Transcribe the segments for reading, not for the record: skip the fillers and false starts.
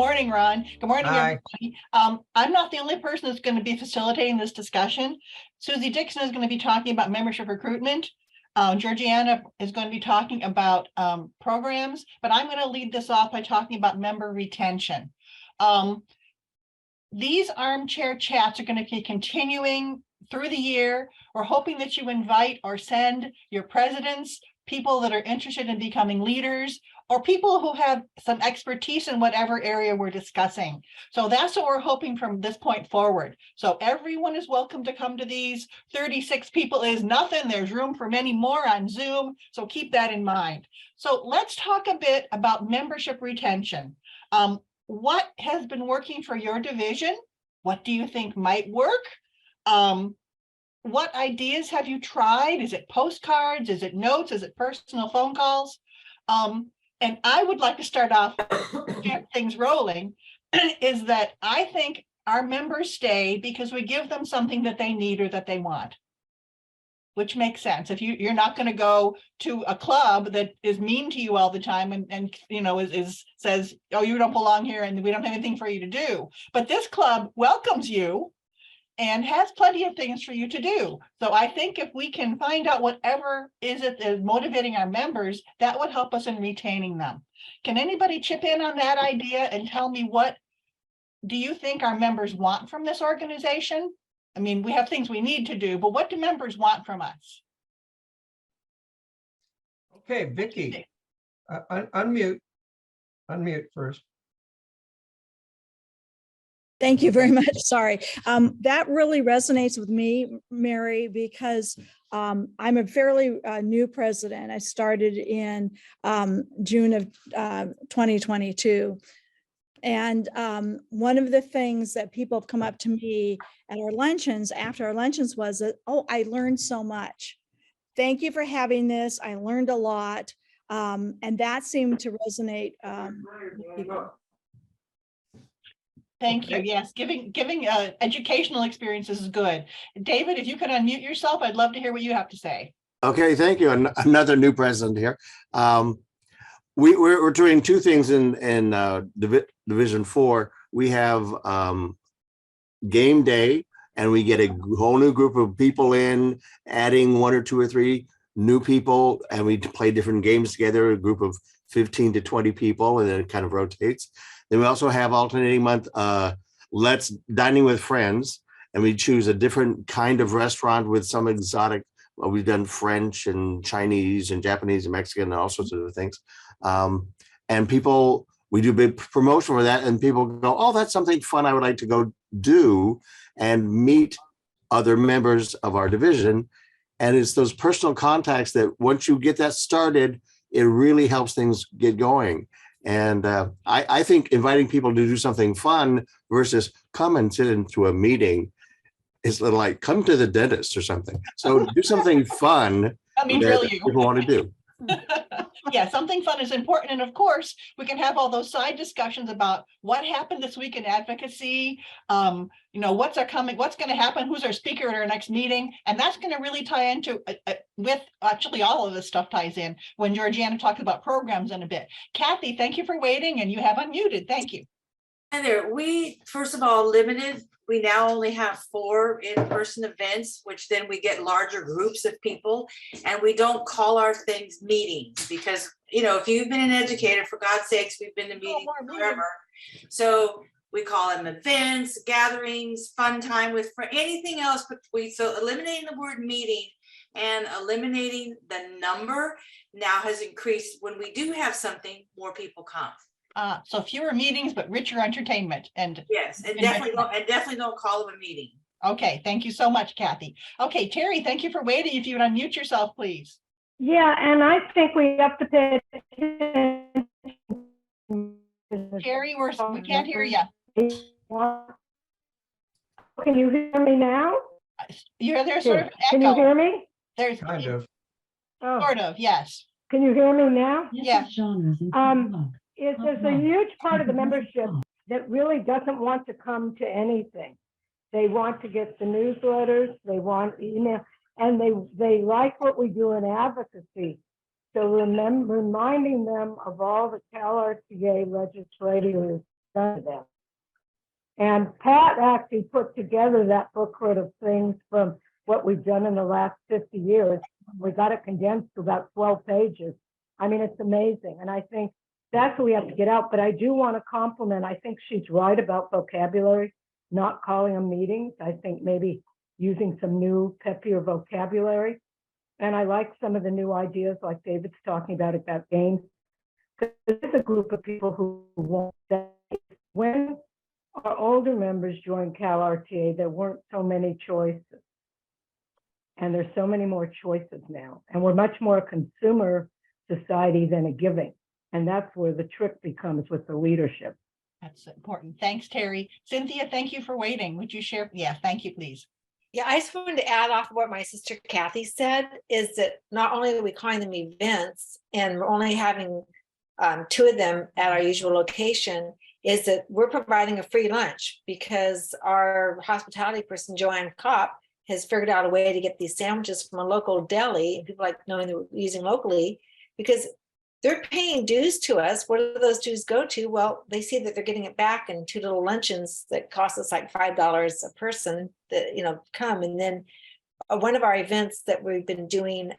morning, Ron. Good morning, Hi. everybody. I'm not the only person that's going to be facilitating this discussion. Susie Dixon is going to be talking about membership recruitment. Georgiana is going to be talking about programs, but I'm going to lead this off by talking about member retention. These armchair chats are going to be continuing through the year. We're hoping that you invite or send your presidents, people that are interested in becoming leaders, or people who have some expertise in whatever area we're discussing. So that's what we're hoping from this point forward. So everyone is welcome to come to these. 36 people is nothing. There's room for many more on Zoom. So keep that in mind. So let's talk a bit about membership retention. What has been working for your division? What do you think might work? What ideas have you tried? Is it postcards? Is it notes? Is it personal phone calls? And I would like to start off, get things rolling, is that I think our members stay because we give them something that they need or that they want, which makes sense. If you're not going to go to a club that is mean to you all the time and you know says, oh, you don't belong here and we don't have anything for you to do, but this club welcomes you and has plenty of things for you to do. So I think if we can find out whatever is motivating our members, that would help us in retaining them. Can anybody chip in on that idea and tell me, what do you think our members want from this organization? I mean, we have things we need to do, but what do members want from us? Okay, Vicki, unmute first. Thank you very much. Sorry. That really resonates with me, Mary, because I'm a fairly new president. I started in June of 2022. And one of the things that people have come up to me at our luncheons, after our luncheons, was that, oh, I learned so much. Thank you for having this. I learned a lot. And that seemed to resonate with people. Thank you. Yes, giving educational experiences is good. David, if you could unmute yourself, I'd love to hear what you have to say. Okay, thank you. Another new president here. We're doing two things in Division 4. We have game day, and we get a whole new group of people in, adding 1 or 2 or 3 new people, and we play different games together, a group of 15 to 20 people, and then it kind of rotates. Then we also have alternating month, Let's Dining with Friends, and we choose a different kind of restaurant with some exotic, we've done French and Chinese and Japanese and Mexican and all sorts of other things. And people, we do big promotion for that, and people go, oh, that's something fun I would like to go do and meet other members of our division. And it's those personal contacts that once you get that started, it really helps things get going. And I think inviting people to do something fun versus come and sit into a meeting is like come to the dentist or something. So do something fun Let me drill you. People want to do. Yeah, something fun is important. And of course, we can have all those side discussions about what happened this week in advocacy. You know, what's going to happen? Who's our speaker at our next meeting? And that's going to really tie into with actually all of this stuff ties in when Georgiana talks about programs in a bit. Kathy, thank you for waiting, and you have unmuted. Thank you. Hi there. We, first of all, limited. We now only have 4 in-person events, which then we get larger groups of people, and we don't call our things meetings because, you know, if you've been an educator, for God's sakes, we've been to meetings forever. So we call them events, gatherings, fun time with for anything else, but so eliminating the word meeting and eliminating the number now has increased. When we do have something, more people come. So fewer meetings, but richer entertainment. And yes, and definitely don't call them a meeting. Okay, thank you so much, Kathy. Okay, Terry, thank you for waiting. If you would unmute yourself, please. Yeah, and I think we have to pay attention. Terry, we can't hear you. Can you hear me now? There's sort of an echo. Can you hear me? There's Kind of. sort of, yes. Can you hear me now? Yeah. There's a huge part of the membership that really doesn't want to come to anything. They want to get the newsletters, they want email, and they like what we do in advocacy. So reminding them of all the CalRTA legislators done to them. And Pat actually put together that booklet of things from what we've done in the last 50 years. We got it condensed to about 12 pages. I mean, it's amazing. And I think that's what we have to get out. But I do want to compliment, I think she's right about vocabulary, not calling them meetings. I think maybe using some new peppier vocabulary. And I like some of the new ideas like David's talking about games. Because there's a group of people who won't say, when our older members joined CalRTA, there weren't so many choices. And there's so many more choices now. And we're much more a consumer society than a giving. And that's where the trick becomes with the leadership. That's important. Thanks, Terry. Cynthia, thank you for waiting. Would you share? Yeah, thank you, please. Yeah, I just wanted to add off what my sister Kathy said, is that not only are we calling them events and we're only having 2 of them at our usual location, is that we're providing a free lunch because our hospitality person, Joanne Kopp, has figured out a way to get these sandwiches from a local deli, and people like knowing they're using locally because they're paying dues to us. What do those dues go to? Well, they see that they're getting it back in 2 little luncheons that cost us like $5 a person that, come. And then one of our events that we've been doing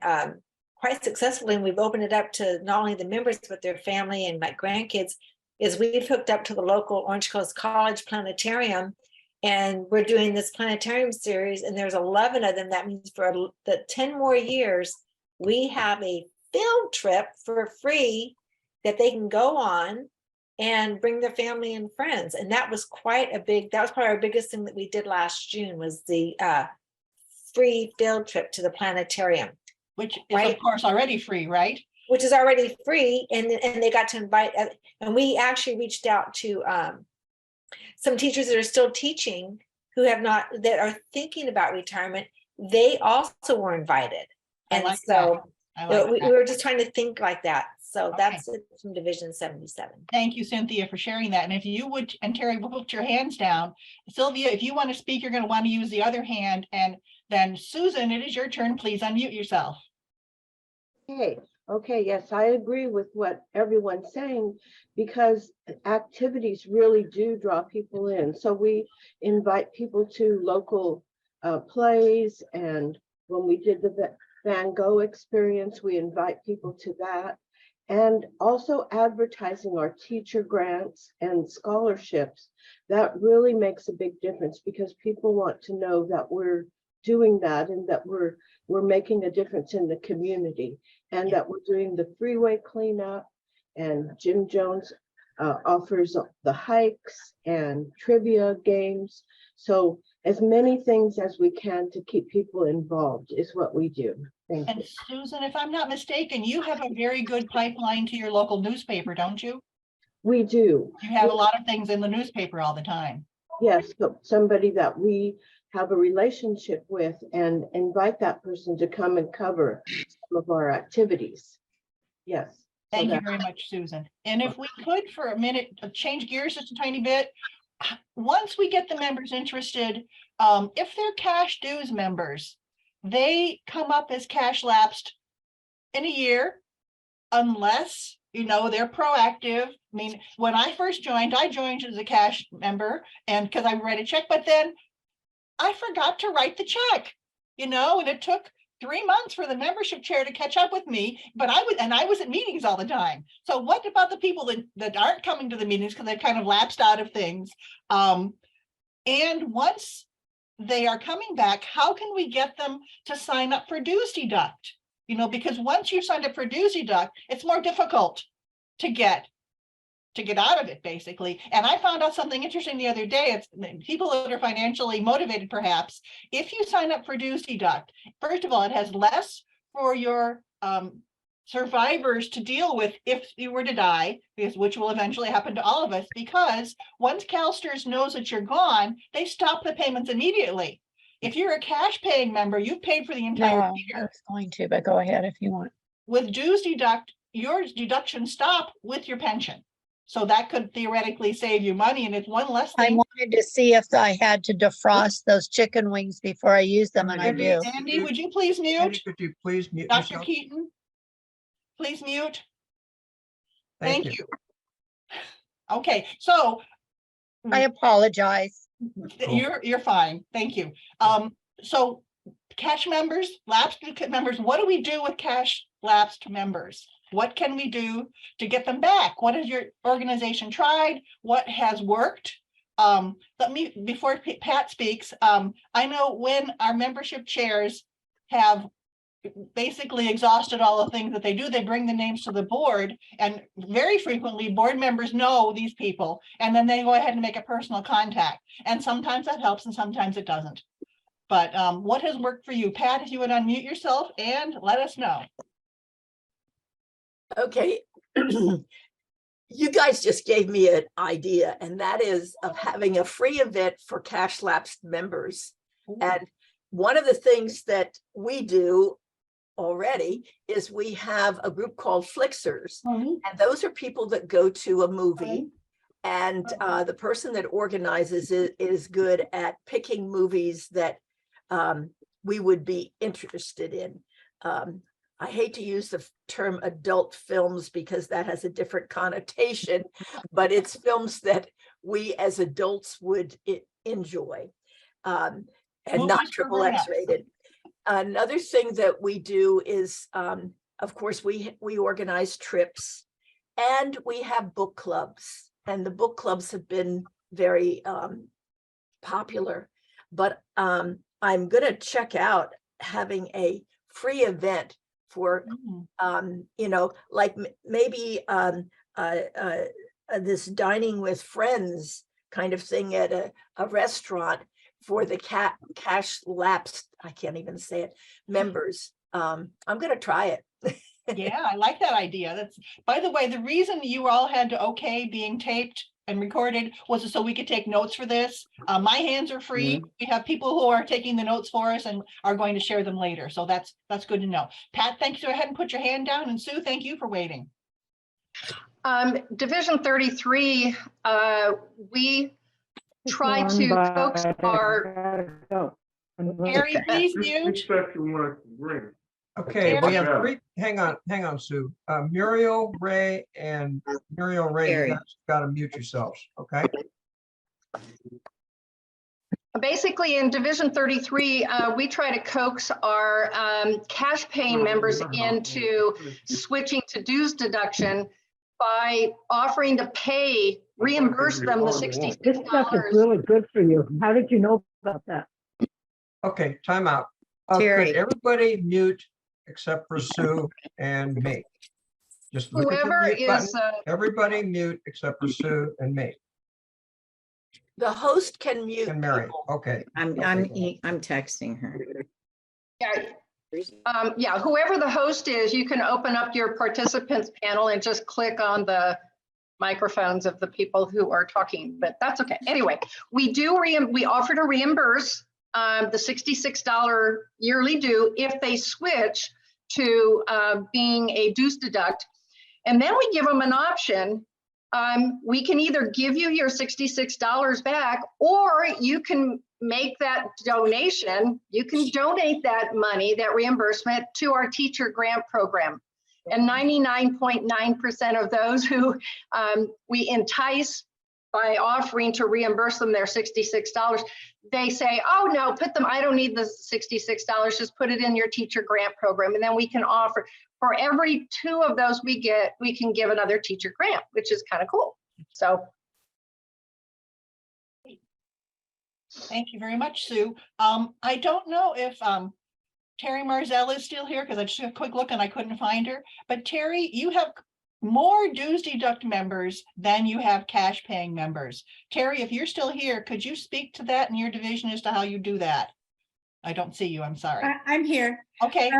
quite successfully, and we've opened it up to not only the members, but their family and my grandkids, is we've hooked up to the local Orange Coast College planetarium. And we're doing this planetarium series, and there's 11 of them. That means for the 10 more years, we have a field trip for free that they can go on and bring their family and friends. And that was that was probably our biggest thing that we did last June, was the free field trip to the planetarium. Which is of course already free, right? Which is already free. And they got to invite, and we actually reached out to some teachers that are still teaching that are thinking about retirement. They also were invited. And like so we that. were just trying to think like that. So Okay. that's it from Division 77. Thank you, Cynthia, for sharing that. And if you would, and Terry, will put your hands down. Sylvia, if you want to speak, you're going to want to use the other hand. And then Susan, it is your turn. Please unmute yourself. Okay, yes, I agree with what everyone's saying, because activities really do draw people in. So we invite people to local plays, and when we did the Van Gogh experience, we invite people to that. And also advertising our teacher grants and scholarships. That really makes a big difference, because people want to know that we're doing that and that we're making a difference in the community, and that we're doing the freeway cleanup, and Jim Jones offers the hikes and trivia games. So as many things as we can to keep people involved is what we do. Thank you. And Susan, if I'm not mistaken, you have a very good pipeline to your local newspaper, don't you? We do. You have a lot of things in the newspaper all the time. Yes, but somebody that we have a relationship with, and invite that person to come and cover some of our activities. Yes. Thank you very much, Susan. And if we could for a minute, change gears just a tiny bit. Once we get the members interested, if they're cash dues members, they come up as cash lapsed in a year, unless, they're proactive. I mean, when I first joined, I joined as a cash member, and because I write a check, but then I forgot to write the check, and it took 3 months for the membership chair to catch up with me, but I was at meetings all the time. So what about the people that aren't coming to the meetings because they've kind of lapsed out of things? And once they are coming back, how can we get them to sign up for dues deduct? Because once you signed up for dues deduct, it's more difficult to get out of it, basically. And I found out something interesting the other day. It's people that are financially motivated, perhaps. If you sign up for dues deduct, first of all, it has less for your survivors to deal with if you were to die, which will eventually happen to all of us, because once CalSTRS knows that you're gone, they stop the payments immediately. If you're a cash paying member, you've paid for the entire No, I year. was going to, but go ahead if you want. With dues deduct, your deductions stop with your pension. So that could theoretically save you money, and it's one less I thing. wanted to see if I had to defrost those chicken wings before I use them, and I do. Andy, would you please Andy, mute? could you please mute Dr. yourself? Keaton? Please mute. Thank Thank you. you. Okay, so I apologize. You're fine. Thank you. So cash members, lapsed members, what do we do with cash lapsed members? What can we do to get them back? What has your organization tried? What has worked? Before Pat speaks, I know when our membership chairs have basically exhausted all the things that they do, they bring the names to the board, and very frequently board members know these people, and then they go ahead and make a personal contact. And sometimes that helps and sometimes it doesn't. But what has worked for you? Pat, if you would unmute yourself and let us know. Okay. You guys just gave me an idea, and that is of having a free event for cash lapsed members. Ooh. And one of the things that we do already is we have a group called Flixers, and those are people that go to a movie, and the person that organizes it is good at picking movies that we would be interested in. I hate to use the term adult films because that has a different connotation, but it's films that we as adults would enjoy, and Movies not for triple X grown-ups. rated. Another thing that we do is, of course, we organize trips, and we have book clubs, and the book clubs have been very popular. But I'm going to check out having a free event for, like maybe this dining with friends kind of thing at a restaurant for the cash lapsed, I can't even say it, members. I'm going to try it. Yeah, I like that idea. That's, by the way, the reason you all had to okay being taped and recorded was so we could take notes for this. My hands are free. We have people who are taking the notes for us and are going to share them later. So that's good to know. Pat, thanks. Go ahead and put your hand down. And Sue, thank you for waiting. Division 33, we try to coax our. Terry, please mute. Okay, we have three, hang on, Sue. Muriel, Ray, and Muriel, Ray, you guys gotta mute yourselves, okay? Basically, in Division 33, we try to coax our cash paying members into switching to dues deduction by offering to reimburse them the $66. This stuff is really good for you. How did you know about that? Okay, time out. Terry. Could everybody mute except for Sue and me? Just look at your Whoever mute button. is, Everybody mute except for Sue and me The host can mute and Mary. people. Okay. I'm texting her. yeah, whoever the host is, you can open up your participants panel and just click on the microphones of the people who are talking, but that's okay. Anyway, we offer to reimburse the $66 yearly due if they switch to being a dues deduct. And then we give them an option. We can either give you your $66 back, or you can make that donation. You can donate that money, that reimbursement, to our teacher grant program. And 99.9% of those who we entice by offering to reimburse them their $66, they say, oh no, I don't need the $66, just put it in your teacher grant program. And then we can offer, for every 2 of those we get, we can give another teacher grant, which is kind of cool. So. Thank you very much, Sue. I don't know if Terry Marzell is still here, because I just took a quick look and I couldn't find her. But Terry, you have more dues deduct members than you have cash paying members. Terry, if you're still here, could you speak to that in your division as to how you do that? I don't see you, I'm sorry. I'm here. Okay.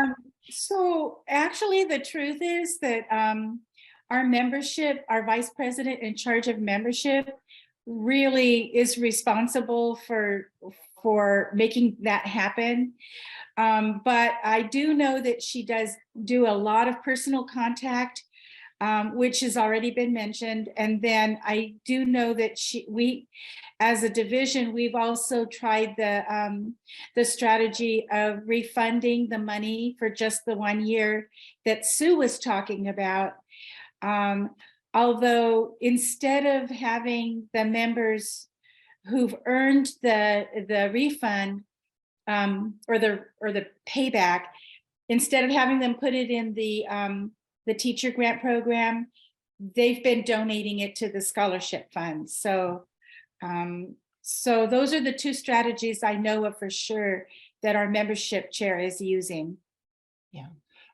So actually the truth is that our membership, our vice president in charge of membership, really is responsible for making that happen. But I do know that she does do a lot of personal contact, which has already been mentioned. And then I do know that we, as a division, we've also tried the strategy of refunding the money for just the 1 year that Sue was talking about. Although instead of having the members who've earned the refund or the payback, instead of having them put it in the teacher grant program, they've been donating it to the scholarship fund. So so those are the two strategies I know of for sure that our membership chair is using. Yeah,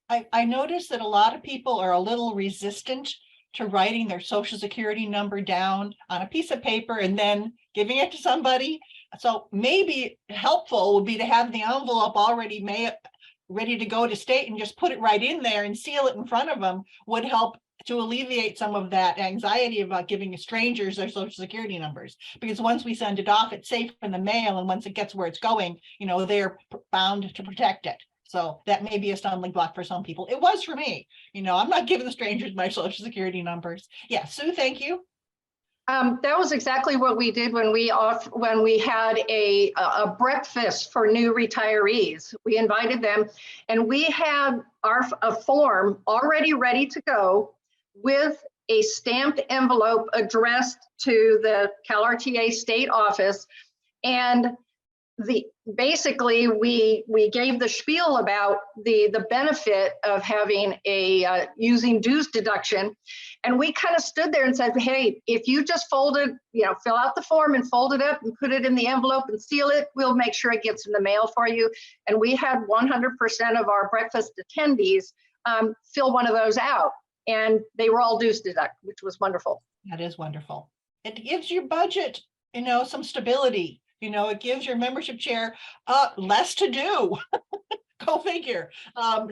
I noticed that a lot of people are a little resistant to writing their social security number down on a piece of paper and then giving it to somebody. So maybe helpful would be to have the envelope already made, ready to go to state, and just put it right in there and seal it in front of them would help to alleviate some of that anxiety about giving strangers their social security numbers. Because once we send it off, it's safe in the mail, and once it gets where it's going, you know, they're bound to protect it. So that may be a stumbling block for some people. It was for me. You know, I'm not giving the strangers my social security numbers. Yeah, Sue, thank you. That was exactly what we did when we had a breakfast for new retirees. We invited them, and we had a form already ready to go with a stamped envelope addressed to the CalRTA state office. And basically we gave the spiel about the benefit of having using dues deduction. And we kind of stood there and said, hey, if you just folded, fill out the form and fold it up and put it in the envelope and seal it, we'll make sure it gets in the mail for you. And we had 100% of our breakfast attendees fill one of those out, and they were all dues deduct, which was wonderful. That is wonderful. It gives your budget, some stability. It gives your membership chair less to do. Go figure.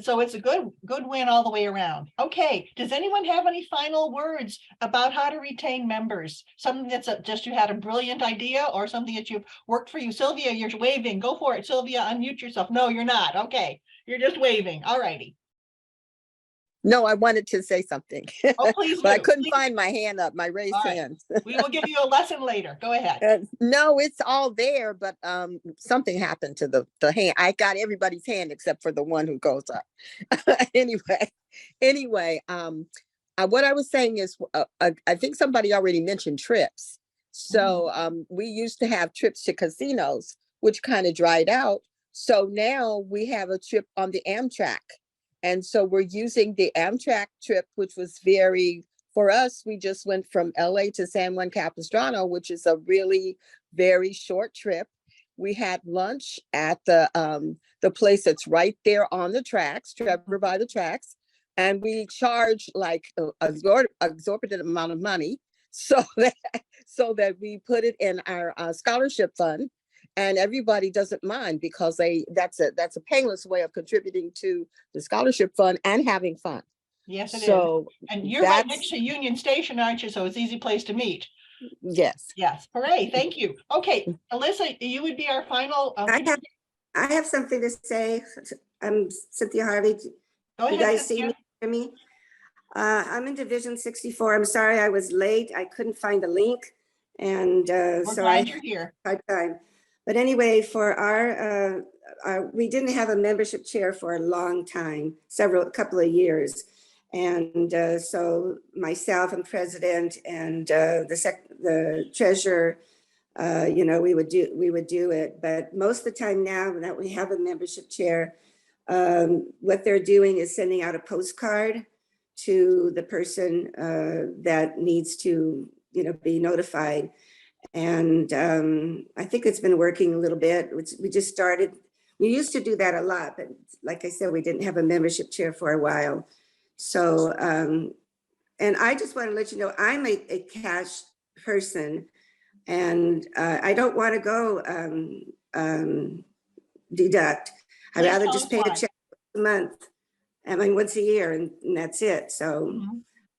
So it's a good win all the way around. Okay. Does anyone have any final words about how to retain members? Something that's just you had a brilliant idea, or something that you've worked for you? Sylvia, you're waving. Go for it. Sylvia, unmute yourself. No, you're not. Okay. You're just waving. All righty. No, I wanted to say something. Oh, please but I do. couldn't Please. find my hand up, my raised hand. We will give you a lesson later. Go ahead. No, it's all there, but something happened to the hand. I got everybody's hand except for the one who goes up. Anyway, what I was saying is, I think somebody already mentioned trips. So we used to have trips to casinos, which kind of dried out. So now we have a trip on the Amtrak. And so we're using the Amtrak trip, which was for us, we just went from LA to San Juan Capistrano, which is a really very short trip. We had lunch at the place that's right there on the tracks, Trevor by the tracks. And we charge like an exorbitant amount of money so that we put it in our scholarship fund. And everybody doesn't mind because that's a painless way of contributing to the scholarship fund and having fun. Yes, it is. And you're right next to Union Station, aren't you? So it's an easy place to meet. Yes. Yes. Hooray. Thank you. Okay, Alyssa, you would be our final. I have something to say. I'm Cynthia Harvey. Go ahead, you guys Cynthia. see me? I'm in Division 64. I'm sorry I was late. I couldn't find the link. And We're so glad you're here. Hard time. But anyway, for we didn't have a membership chair for a long time, a couple of years. And so myself and president and the treasurer, we would do it. But most of the time now that we have a membership chair, what they're doing is sending out a postcard to the person that needs to, be notified. And I think it's been working a little bit. We just started. We used to do that a lot, but like I said, we didn't have a membership chair for a while. So, and I just want to let you know, I'm a cash person, and I don't want to go deduct. I'd rather just pay a check a month. Once a year, and that's it. So,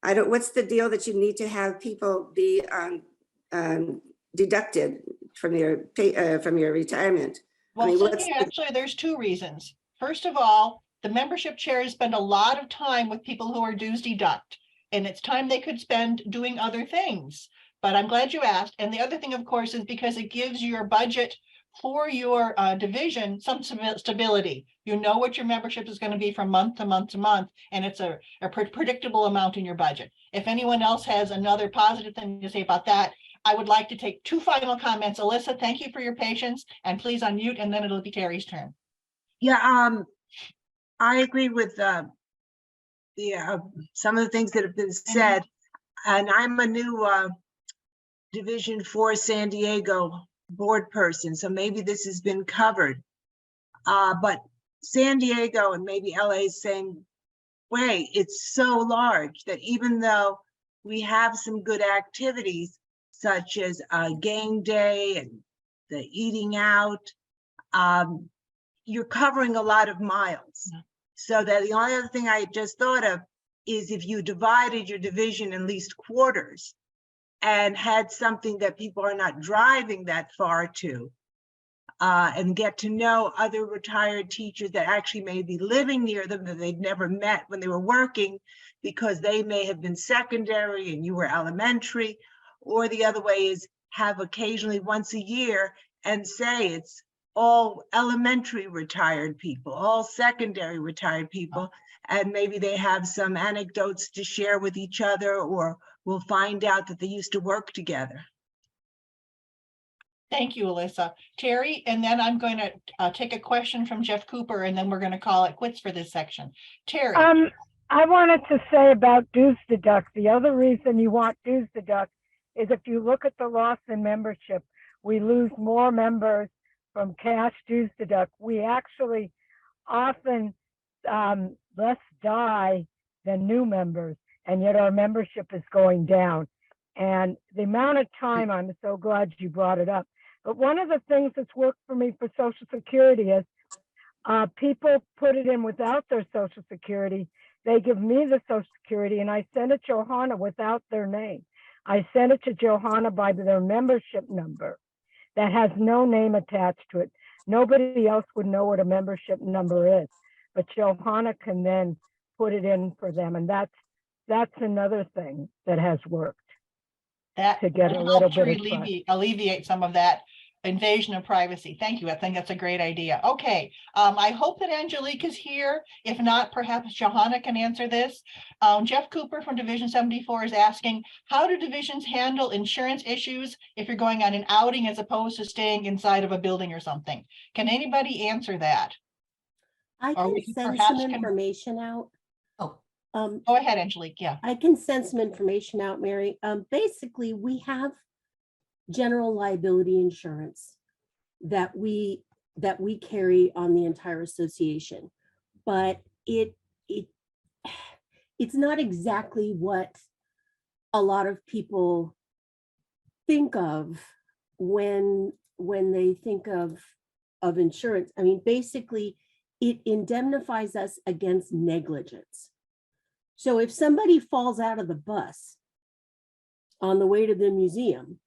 what's the deal that you need to have people be deducted from your retirement? Well, actually, there's two reasons. First of all, the membership chairs spend a lot of time with people who are dues deduct, and it's time they could spend doing other things. But I'm glad you asked. And the other thing, of course, is because it gives your budget for your division some stability. You know what your membership is going to be from month to month to month, and it's a predictable amount in your budget. If anyone else has another positive thing to say about that, I would like to take 2 final comments. Alyssa, thank you for your patience, and please unmute, and then it'll be Terry's turn. Yeah, I agree with some of the things that have been said, and I'm a new Division 4 San Diego board person, so maybe this has been covered. But San Diego and maybe LA is same way. It's so large that even though we have some good activities such as game day and the eating out, you're covering a lot of miles. So that the only other thing I just thought of is if you divided your division in least quarters and had something that people are not driving that far to, and get to know other retired teachers that actually may be living near them that they'd never met when they were working, because they may have been secondary and you were elementary. Or the other way is have occasionally once a year and say it's all elementary retired people, all secondary retired people, and maybe they have some anecdotes to share with each other, or we'll find out that they used to work together. Thank you, Alyssa. Terry, and then I'm going to take a question from Jeff Cooper, and then we're going to call it quits for this section. Terry. I wanted to say about dues deduct. The other reason you want dues deduct is if you look at the loss in membership, we lose more members from cash dues deduct. We actually often less die than new members, and yet our membership is going down. And the amount of time, I'm so glad you brought it up. But one of the things that's worked for me for Social Security is people put it in without their Social Security. They give me the Social Security and I send it to Johanna without their name. I send it to Johanna by their membership number that has no name attached to it. Nobody else would know what a membership number is, but Johanna can then put it in for them. And that's another thing that has worked. That to get a little bit of alleviate some of that invasion of privacy. Thank you. I think that's a great idea. Okay. I hope that Angelique is here. If not, perhaps Johanna can answer this. Jeff Cooper from Division 74 is asking, how do divisions handle insurance issues if you're going on an outing as opposed to staying inside of a building or something? Can anybody answer that? I Or can we send perhaps some information out. Go ahead, Angelique. Yeah. I can send some information out, Mary. Basically, we have general liability insurance that we carry on the entire association, but it's not exactly what a lot of people think of when they think of insurance. I mean, basically, it indemnifies us against negligence. So if somebody falls out of the bus on the way to the museum,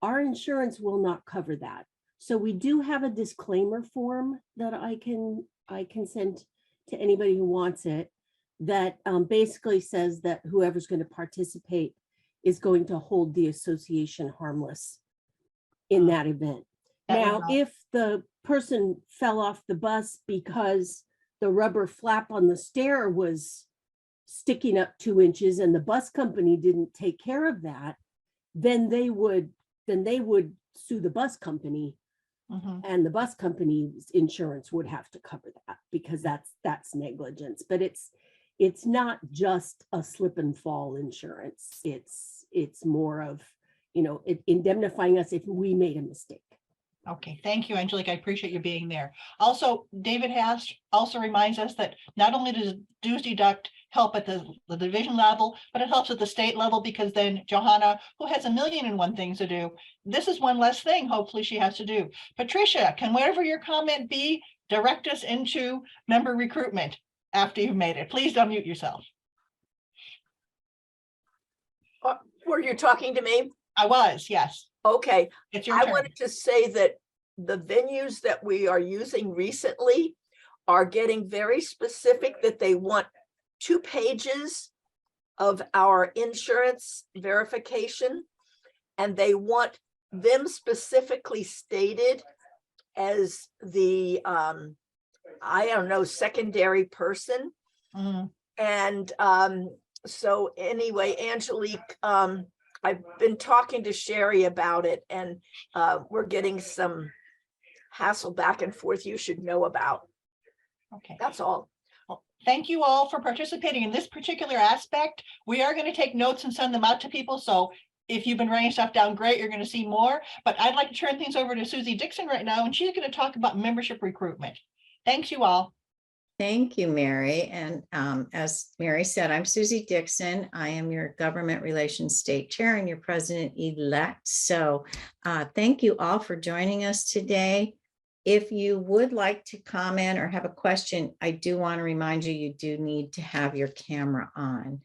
our insurance will not cover that. So we do have a disclaimer form that I can send to anybody who wants it that basically says that whoever's going to participate is going to hold the association harmless in that event. Now, if the person fell off the bus because the rubber flap on the stair was sticking up 2 inches and the bus company didn't take care of that, then they would sue the bus company, and the bus company's insurance would have to cover that because that's negligence. But it's not just a slip and fall insurance. It's more of, indemnifying us if we made a mistake. Okay, thank you, Angelique. I appreciate you being there. Also, David Haas also reminds us that not only does dues deduct help at the division level, but it helps at the state level, because then Johanna, who has 1,000,001 things to do, this is one less thing hopefully she has to do. Patricia, can whatever your comment be, direct us into member recruitment after you've made it. Please unmute yourself. Were you talking to me? I was, yes. Okay. It's your I turn. wanted to say that the venues that we are using recently are getting very specific that they want 2 pages of our insurance verification, and they want them specifically stated as the, I don't know, secondary person. And so anyway, Angelique I've been talking to Sherry about it, and we're getting some hassle back and forth you should know about. Okay. That's all. Well, thank you all for participating in this particular aspect. We are going to take notes and send them out to people. So if you've been writing stuff down, great, you're going to see more. But I'd like to turn things over to Susie Dixon right now, and she's going to talk about membership recruitment. Thanks, you all. Thank you, Mary. And as Mary said, I'm Susie Dixon. I am your Government Relations State Chair and your President-elect. So thank you all for joining us today. If you would like to comment or have a question, I do want to remind you, you do need to have your camera on.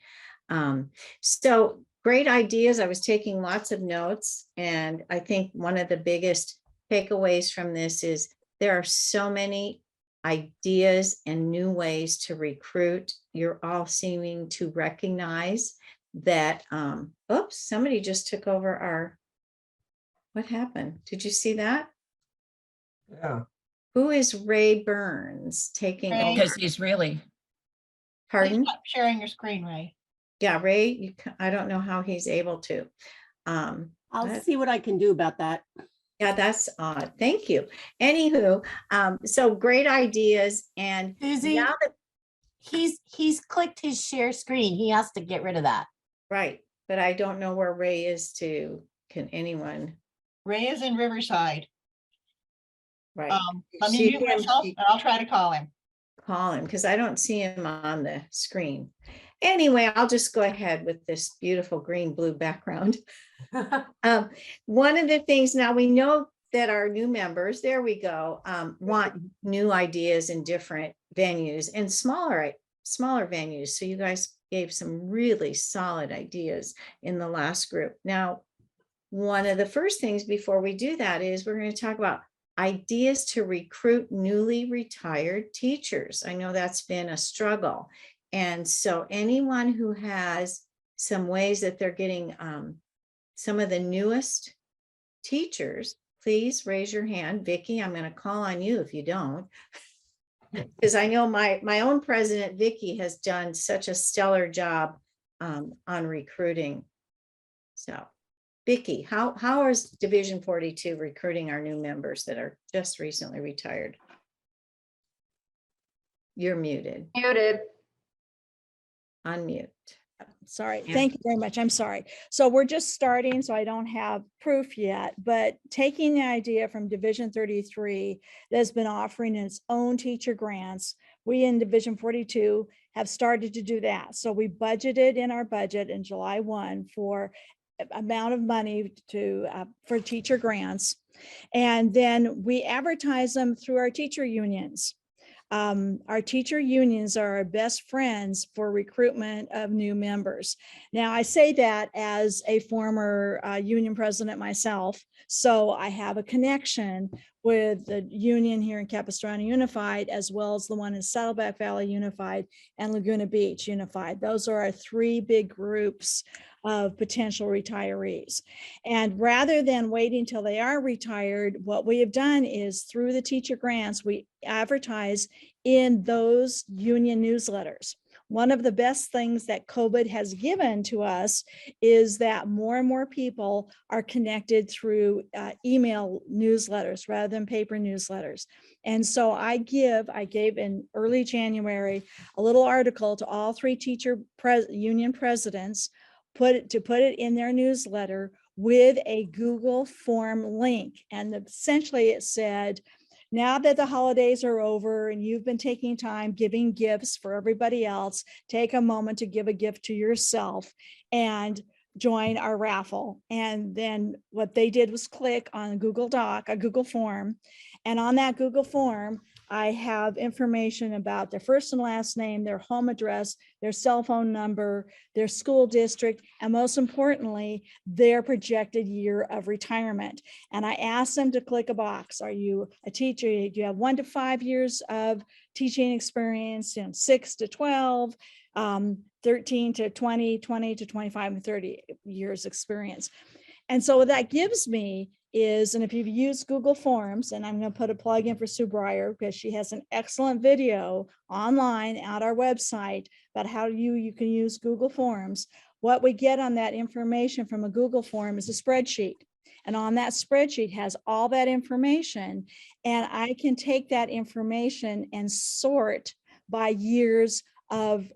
So great ideas. I was taking lots of notes, and I think one of the biggest takeaways from this is there are so many ideas and new ways to recruit. You're all seeming to recognize that, oops, somebody just took over our, what happened? Did you see that? Yeah. Who is Ray Burns taking Ray. over? Because he's really, Pardon? Stop sharing your screen, Ray. Yeah, Ray, I don't know how he's able to. I'll That- see what I can do about that. Yeah, that's odd. Thank you. Anywho, so great ideas. And Susie, now that, he's clicked his share screen. He has to get rid of that. right, but I don't know where Ray is to, can anyone? Ray is in Riverside. Right. Let me See mute him, myself and I'll try to call him. call him because I don't see him on the screen. Anyway, I'll just go ahead with this beautiful green blue background. One of the things, now we know that our new members, there we go, want new ideas in different venues and smaller venues. So you guys gave some really solid ideas in the last group. Now, one of the first things before we do that is we're going to talk about ideas to recruit newly retired teachers. I know that's been a struggle. And so anyone who has some ways that they're getting some of the newest teachers, please raise your hand. Vicki, I'm going to call on you if you don't. Because I know my own president, Vicki, has done such a stellar job on recruiting. So Vicki, how is Division 42 recruiting our new members that are just recently retired? You're muted. Muted. Unmute. Sorry. Yeah. Thank you very much. I'm sorry. So we're just starting, so I don't have proof yet, but taking the idea from Division 33 that's been offering its own teacher grants, we in Division 42 have started to do that. So we budgeted in our budget in July 1 for amount of money to for teacher grants. And then we advertise them through our teacher unions. Our teacher unions are our best friends for recruitment of new members. Now, I say that as a former union president myself, so I have a connection with the union here in Capistrano Unified, as well as the one in Saddleback Valley Unified and Laguna Beach Unified. Those are our three big groups of potential retirees. And rather than waiting till they are retired, what we have done is through the teacher grants, we advertise in those union newsletters. One of the best things that COVID has given to us is that more and more people are connected through email newsletters rather than paper newsletters. And so I gave in early January a little article to all three teacher union presidents put it in their newsletter with a Google form link. And essentially it said, now that the holidays are over and you've been taking time giving gifts for everybody else, take a moment to give a gift to yourself and join our raffle. And then what they did was click on Google Doc, a Google form. And on that Google form, I have information about their first and last name, their home address, their cell phone number, their school district, and most importantly, their projected year of retirement. And I asked them to click a box. Are you a teacher? Do you have 1 to 5 years of teaching experience, 6 to 12, 13 to 20, 20 to 25, and 30 years experience? And so what that gives me is, and if you've used Google Forms, and I'm going to put a plug in for Sue Breyer because she has an excellent video online at our website about how you can use Google Forms. what we get on that information from a Google form is a spreadsheet. And on that spreadsheet has all that information. And I can take that information and sort by years of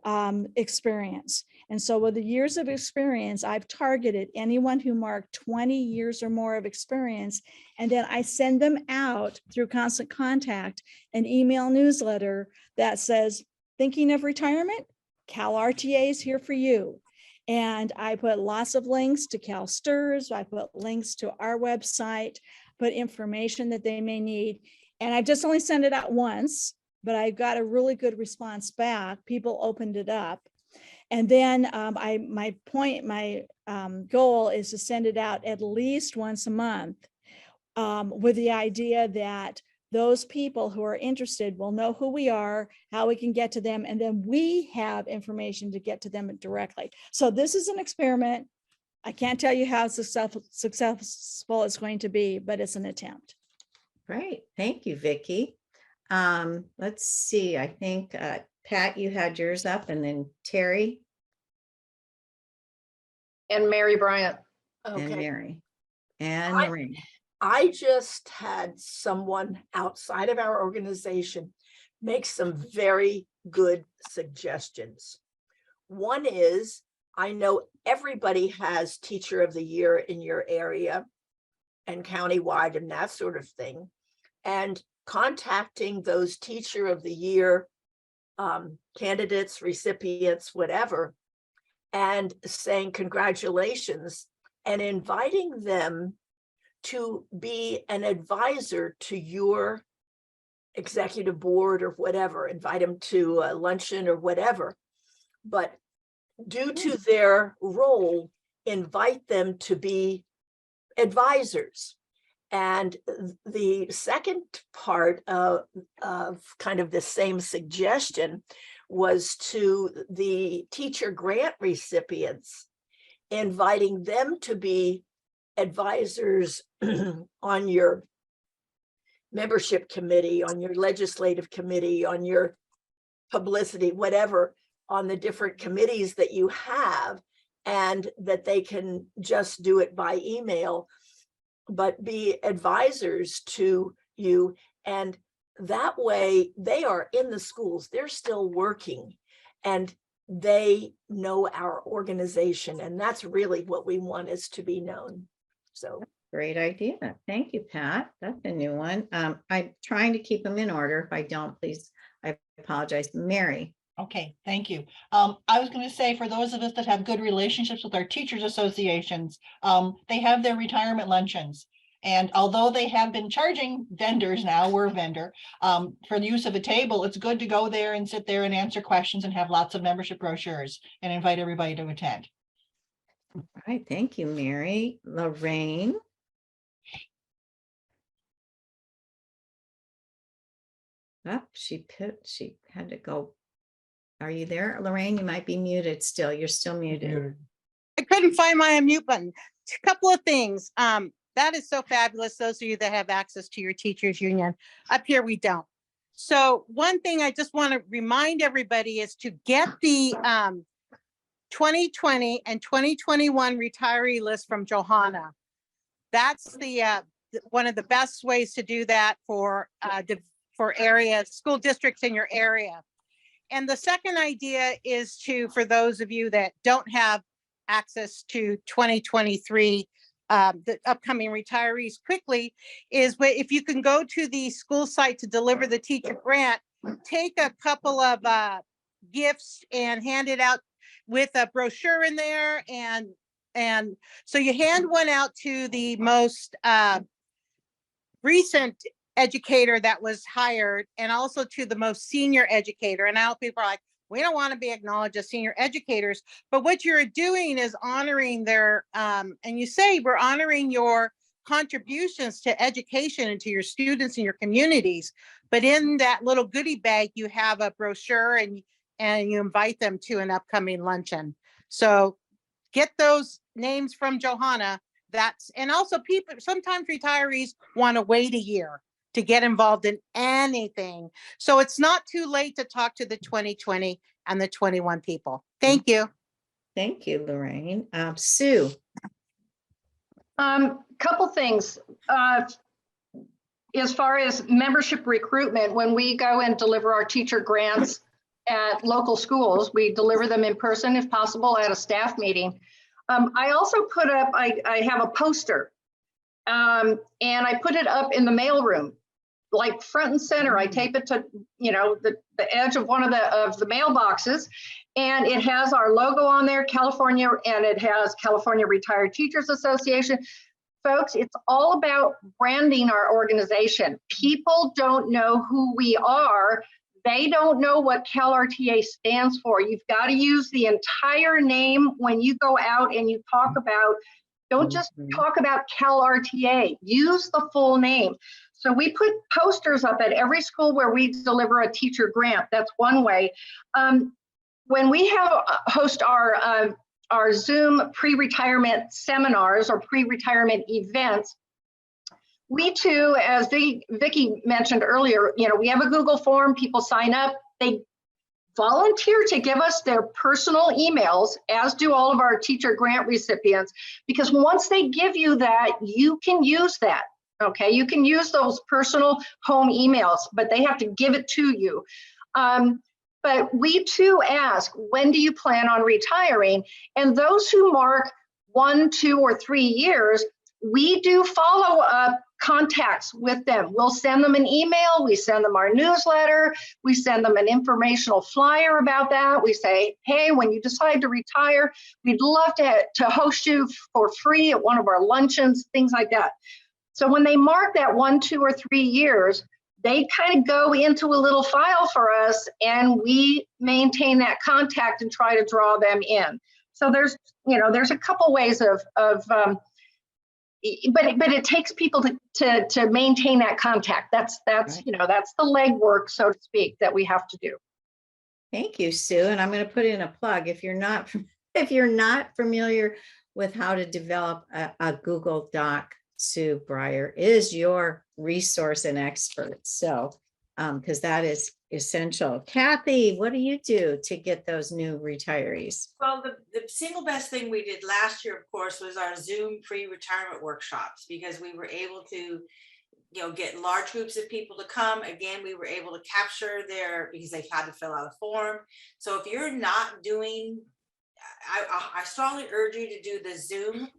experience. And so with the years of experience, I've targeted anyone who marked 20 years or more of experience. And then I send them out through Constant Contact, an email newsletter that says, thinking of retirement? CalRTA is here for you. And I put lots of links to CalSTRS. I put links to our website, put information that they may need. And I just only sent it out once, but I got a really good response back. People opened it up. And then my goal is to send it out at least once a month with the idea that those people who are interested will know who we are, how we can get to them, and then we have information to get to them directly. So this is an experiment. I can't tell you how successful it's going to be, but it's an attempt. Great. Thank you, Vicki. Let's see. I think, Pat, you had yours up, and then Terry And Mary Bryant. and Okay. Mary and I- Lorraine. I just had someone outside of our organization make some very good suggestions. One is, I know everybody has Teacher of the Year in your area and countywide and that sort of thing. And contacting those Teacher of the Year candidates, recipients, whatever, and saying congratulations and inviting them to be an advisor to your executive board or whatever, invite them to a luncheon or whatever. But due to their role, invite them to be advisors. And the second part of kind of the same suggestion was to the teacher grant recipients, inviting them to be advisors on your membership committee, on your legislative committee, on your publicity, whatever, on the different committees that you have, and that they can just do it by email, but be advisors to you. And that way they are in the schools, they're still working, and they know our organization. And that's really what we want is to be known. So Great idea. Thank you, Pat. That's a new one. I'm trying to keep them in order. If I don't, please, I apologize. Mary. Okay, thank you. I was going to say, for those of us that have good relationships with our teachers associations, they have their retirement luncheons. And although they have been charging vendors now, we're a vendor, for the use of a table, it's good to go there and sit there and answer questions and have lots of membership brochures and invite everybody to attend. All right. Thank you, Mary. Lorraine. Oh, she had to go. Are you there, Lorraine? You might be muted still. You're still muted. I couldn't find my unmute button. A couple of things. That is so fabulous. Those of you that have access to your teachers union. Up here, we don't. So one thing I just want to remind everybody is to get the 2020 and 2021 retiree list from Johanna. That's the one of the best ways to do that for areas, school districts in your area. And the second idea is for those of you that don't have access to 2023, the upcoming retirees quickly, is if you can go to the school site to deliver the teacher grant, take a couple of gifts and hand it out with a brochure in there. And so you hand one out to the most recent educator that was hired, and also to the most senior educator. And now people are like, we don't want to be acknowledged as senior educators, but what you're doing is honoring their, and you say, we're honoring your contributions to education and to your students and your communities. But in that little goodie bag, you have a brochure, and you invite them to an upcoming luncheon. So get those names from Johanna. And also people, sometimes retirees want to wait a year to get involved in anything. So it's not too late to talk to the 2020 and the 21 people. Thank you. Thank you, Lorraine. Sue. Couple things. As far as membership recruitment, when we go and deliver our teacher grants at local schools, we deliver them in person if possible at a staff meeting. I also put up, I have a poster and I put it up in the mailroom, like front and center. I tape it to, you know, the edge of one of the mailboxes, and it has our logo on there, California, and it has California Retired Teachers Association. Folks, it's all about branding our organization. People don't know who we are. They don't know what CalRTA stands for. You've got to use the entire name when you go out and you talk about, don't just talk about CalRTA, use the full name. So we put posters up at every school where we deliver a teacher grant. That's one way. When we host our Zoom pre-retirement seminars or pre-retirement events, we too, as Vicki mentioned earlier, you know, we have a Google form, people sign up, they volunteer to give us their personal emails, as do all of our teacher grant recipients, because once they give you that, you can use that, okay? You can use those personal home emails, but they have to give it to you. But we too ask, when do you plan on retiring? And those who mark 1, 2, or 3 years, we do follow up contacts with them. We'll send them an email, we send them our newsletter, we send them an informational flyer about that. We say, hey, when you decide to retire, we'd love to host you for free at one of our luncheons, things like that. So when they mark that 1, 2, or 3 years, they kind of go into a little file for us, and we maintain that contact and try to draw them in. So there's, you know, there's a couple ways but it takes people to maintain that contact. That's right. You know, that's the legwork, so to speak, that we have to do. Thank you, Sue. And I'm going to put in a plug. If you're not familiar with how to develop a Google Doc, Sue Breyer is your resource and expert. So, because that is essential. Kathy, what do you do to get those new retirees? Well, the single best thing we did last year, of course, was our Zoom pre-retirement workshops, because we were able to, you know, get large groups of people to come. Again, we were able to capture because they had to fill out a form. So if you're not doing, I strongly urge you to do the Zoom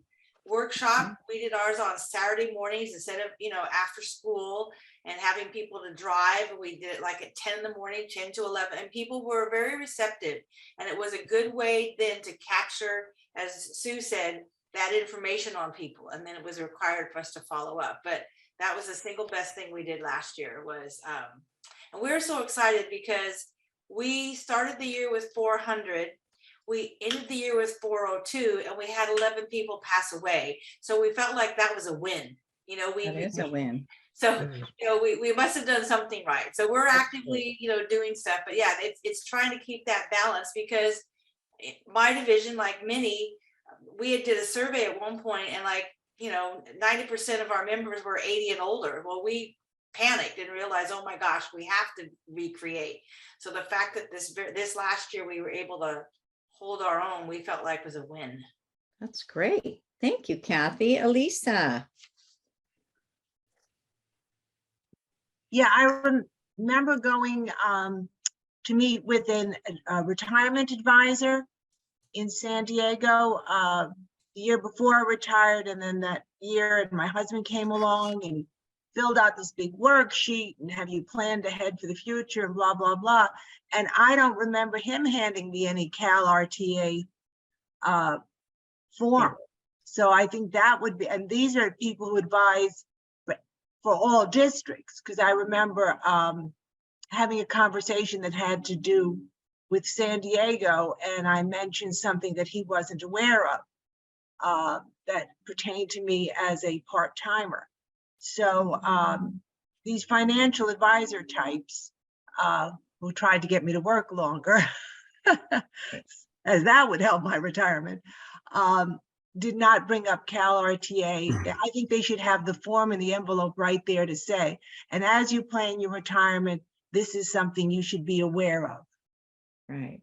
workshop. We did ours on Saturday mornings instead of, you know, after school and having people to drive. We did it like at 10 in the morning, 10 to 11, and people were very receptive. And it was a good way then to capture, as Sue said, that information on people. And then it was required for us to follow up. But that was the single best thing we did last year was, and we were so excited because we started the year with 400. We ended the year with 402, and we had 11 people pass away. So we felt like that was a win. You know, that is a win. So, you know, we must have done something right. So we're actively, you know, doing stuff. But yeah, it's trying to keep that balance, because my division, like many, we had did a survey at one point, and like, you know, 90% of our members were 80 and older. Well, we panicked and realized, oh my gosh, we have to recreate. So the fact that this last year we were able to hold our own, we felt like was a win. That's great. Thank you, Kathy. Elisa. Yeah, I remember going to meet with a retirement advisor in San Diego the year before I retired, and then that year, and my husband came along and filled out this big worksheet, and have you planned ahead for the future, and blah, blah, blah. And I don't remember him handing me any CalRTA form. So I think that would be, and these are people who advise for all districts, because I remember having a conversation that had to do with San Diego, and I mentioned something that he wasn't aware of that pertained to me as a part-timer. So these financial advisor types who tried to get me to work longer, as that would help my retirement, did not bring up CalRTA. I think they should have the form in the envelope right there to say, and as you plan your retirement, this is something you should be aware of. Right.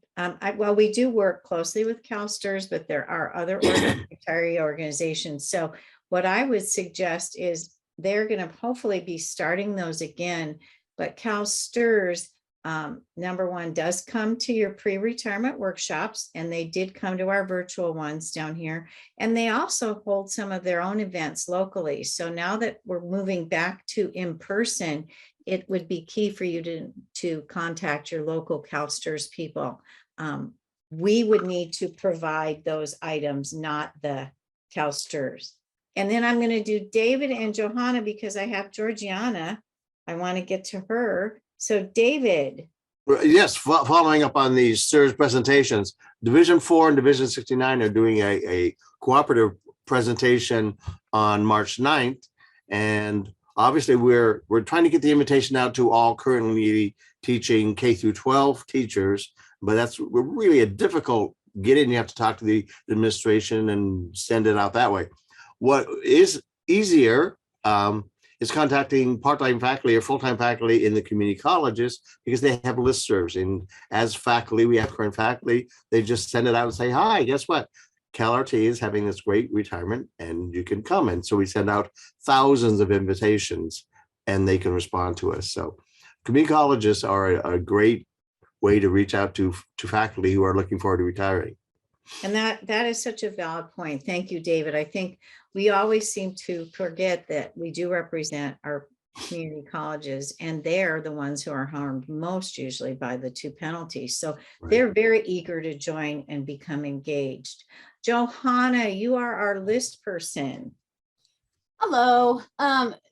Well, we do work closely with CalSTRS, but there are other retiree organizations. So what I would suggest is they're going to hopefully be starting those again. But CalSTRS, number one, does come to your pre-retirement workshops, and they did come to our virtual ones down here. And they also hold some of their own events locally. So now that we're moving back to in-person, it would be key for you to contact your local CalSTRS people. We would need to provide those items, not the CalSTRS. And then I'm going to do David and Johanna because I have Georgiana. I want to get to her. So David. Yes, following up on these STRS presentations, Division 4 and Division 69 are doing a cooperative presentation on March 9th. And obviously we're trying to get the invitation out to all currently teaching K through 12 teachers, but that's really a difficult get in. You have to talk to the administration and send it out that way. What is easier is contacting part-time faculty or full-time faculty in the community colleges because they have listservs. And as faculty, we have current faculty, they just send it out and say, hi, guess what? CalRTA is having this great retirement and you can come. And so we send out thousands of invitations and they can respond to us. So community colleges are a great way to reach out to faculty who are looking forward to retiring. And that is such a valid point. Thank you, David. I think we always seem to forget that we do represent our community colleges, and they're the ones who are harmed most usually by the 2 penalties. So they're very eager to join and become engaged. Johanna, you are our list person. Hello,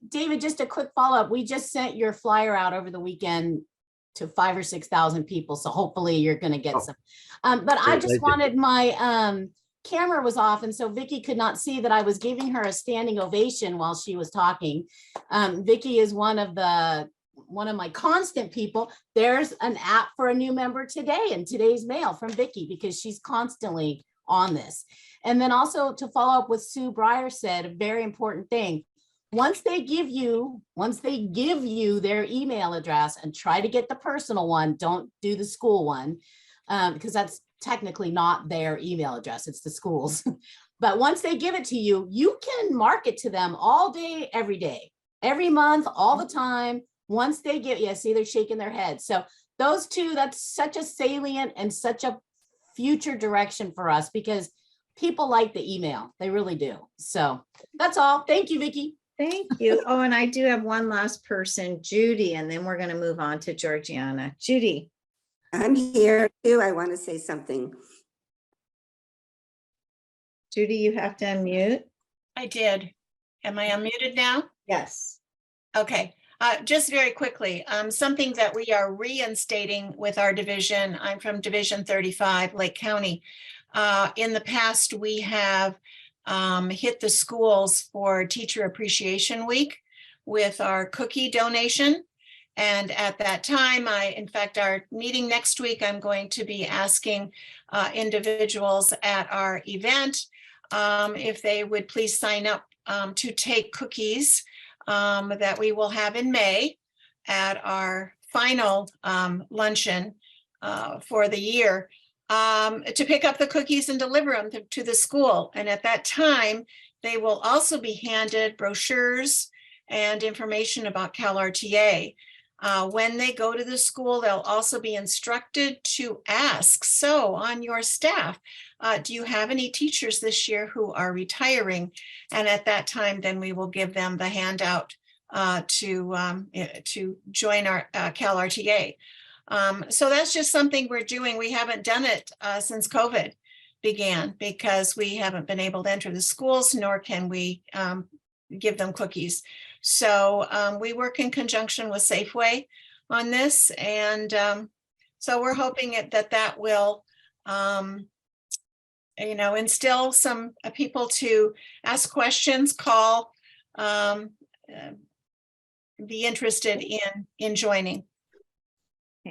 David, just a quick follow-up. We just sent your flyer out over the weekend to 5,000 or 6,000 people. So hopefully you're going to get some. But I just wanted my camera was off. And so Vicky could not see that I was giving her a standing ovation while she was talking. Vicky is one of my constant people. There's an app for a new member today in today's mail from Vicky because she's constantly on this. And then also to follow up with Sue Breyer said, a very important thing. Once they give you their email address, and try to get the personal one, don't do the school one, because that's technically not their email address, it's the school's. But once they give it to you, you can market to them all day, every month, all the time. Once they get, yeah, see, they're shaking their heads. So those two, that's such a salient and such a future direction for us because people like the email. They really do. So that's all. Thank you, Vicky. Thank you. Oh, and I do have one last person, Judy, and then we're going to move on to Georgiana. Judy. I'm here too. I want to say something. Judy, you have to unmute. I did. Am I unmuted now? Yes. Okay. Just very quickly, something that we are reinstating with our division. I'm from Division 35, Lake County. In the past, we have hit the schools for Teacher Appreciation Week with our cookie donation. And at that time, in fact, our meeting next week, I'm going to be asking individuals at our event if they would please sign up to take cookies that we will have in May at our final luncheon for the year. To pick up the cookies and deliver them to the school. And at that time, they will also be handed brochures and information about CalRTA. When they go to the school, they'll also be instructed to ask, so on your staff, do you have any teachers this year who are retiring? And at that time, then we will give them the handout to join our CalRTA. So that's just something we're doing. We haven't done it since COVID began because we haven't been able to enter the schools, nor can we give them cookies. So we work in conjunction with Safeway on this. And so we're hoping that will, instill some people to ask questions, call, be interested in joining.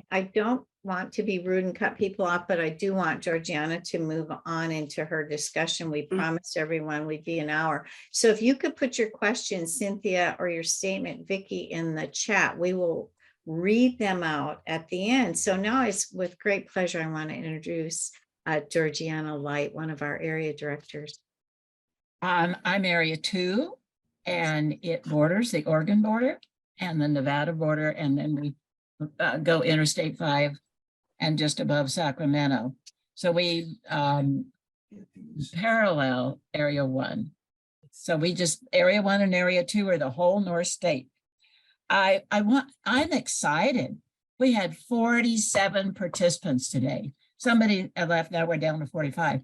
I don't want to be rude and cut people off, but I do want Georgiana to move on into her discussion. We promised everyone we'd be an hour. So if you could put your question, Cynthia, or your statement, Vicky, in the chat, we will read them out at the end. So now it's with great pleasure, I want to introduce Georgiana Light, one of our area directors. I'm Area 2, and it borders the Oregon border and the Nevada border, and then we go Interstate 5 and just above Sacramento. So we parallel Area 1. So we just, Area 1 and Area 2 are the whole North State. I'm excited. We had 47 participants today. Somebody left, now we're down to 45.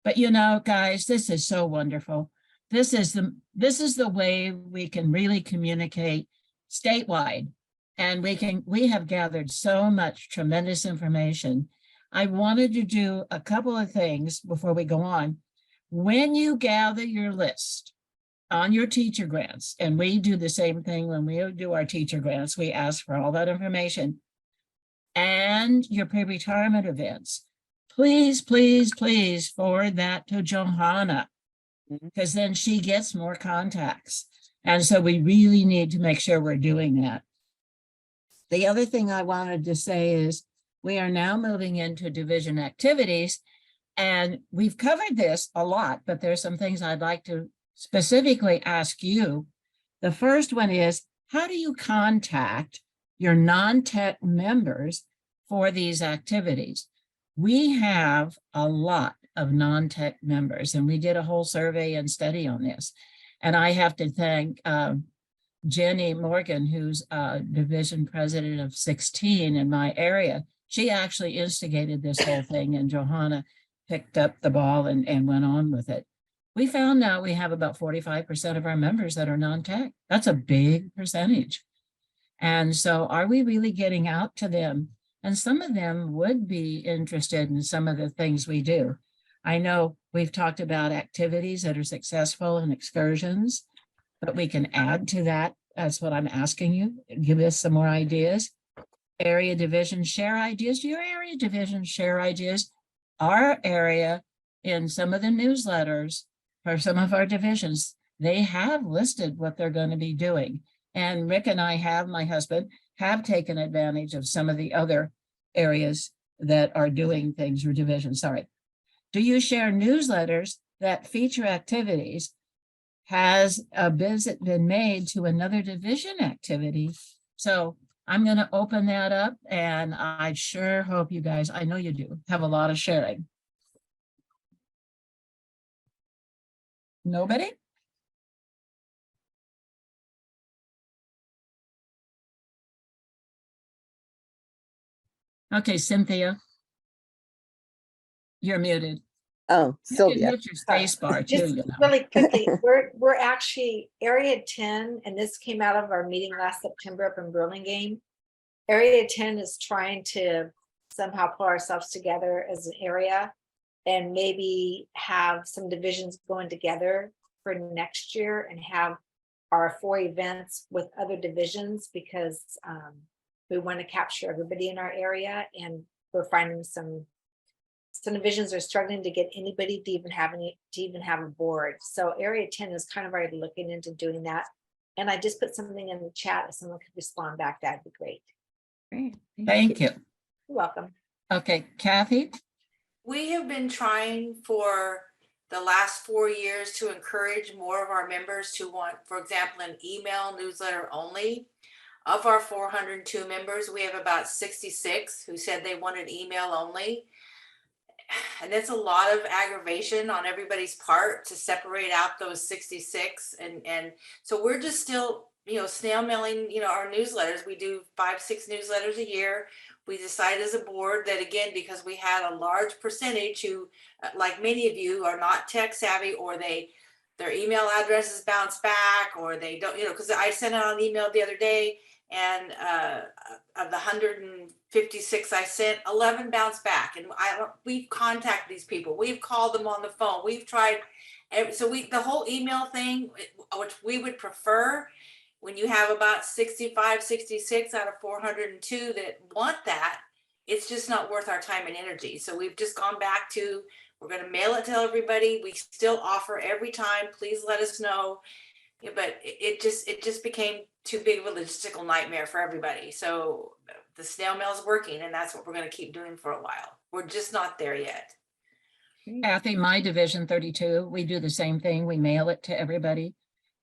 But you know, guys, this is so wonderful. This is the way we can really communicate statewide. And we have gathered so much tremendous information. I wanted to do a couple of things before we go on. When you gather your list on your teacher grants, and we do the same thing when we do our teacher grants, we ask for all that information, and your pre-retirement events, please, please, please forward that to Johanna, because then she gets more contacts. And so we really need to make sure we're doing that. The other thing I wanted to say is we are now moving into division activities, and we've covered this a lot, but there's some things I'd like to specifically ask you. The first one is, how do you contact your non-tech members for these activities? We have a lot of non-tech members, and we did a whole survey and study on this. And I have to thank Jenny Morgan, who's division president of 16 in my area. She actually instigated this whole thing, and Johanna picked up the ball and went on with it. We found out we have about 45% of our members that are non-tech. That's a big percentage. And so are we really getting out to them? And some of them would be interested in some of the things we do. I know we've talked about activities that are successful and excursions, but we can add to that. That's what I'm asking you. Give us some more ideas. Area division share ideas. Do your area division share ideas? Our area, in some of the newsletters for some of our divisions, they have listed what they're going to be doing. And Rick and I have, my husband, have taken advantage of some of the other areas that are doing things for division. Sorry. Do you share newsletters that feature activities? Has a visit been made to another division activity? So I'm going to open that up, and I sure hope you guys, I know you do, have a lot of sharing. Nobody? Okay, Cynthia. You're muted. Oh, You can Sylvia. hit your space bar too, Just you know. really quickly, we're actually Area 10, and this came out of our meeting last September up in Burlingame. Area 10 is trying to somehow pull ourselves together as an area and maybe have some divisions going together for next year and have our 4 events with other divisions, because we want to capture everybody in our area, and we're finding some divisions are struggling to get anybody to even have a board. So Area 10 is kind of already looking into doing that. And I just put something in the chat. If someone could respond back, that'd be great. Great. Thank you. You're welcome. Okay, Kathy? We have been trying for the last 4 years to encourage more of our members to want, for example, an email newsletter only. Of our 402 members, we have about 66 who said they wanted email only. And it's a lot of aggravation on everybody's part to separate out those 66. And so we're just still, snail mailing, our newsletters. We do 5-6 newsletters a year. We decided as a board that, again, because we had a large percentage who, like many of you, are not tech savvy, or their email addresses bounce back, or they don't, because I sent out an email the other day, and of the 156 I sent, 11 bounced back. And we've contacted these people. We've called them on the phone. We've tried. So the whole email thing, which we would prefer, when you have about 65, 66 out of 402 that want that, it's just not worth our time and energy. So we've just gone back to, we're going to mail it to everybody. We still offer every time, please let us know. But it just became too big of a logistical nightmare for everybody. So the snail mail is working, and that's what we're going to keep doing for a while. We're just not there yet. Kathy, my Division 32, we do the same thing. We mail it to everybody.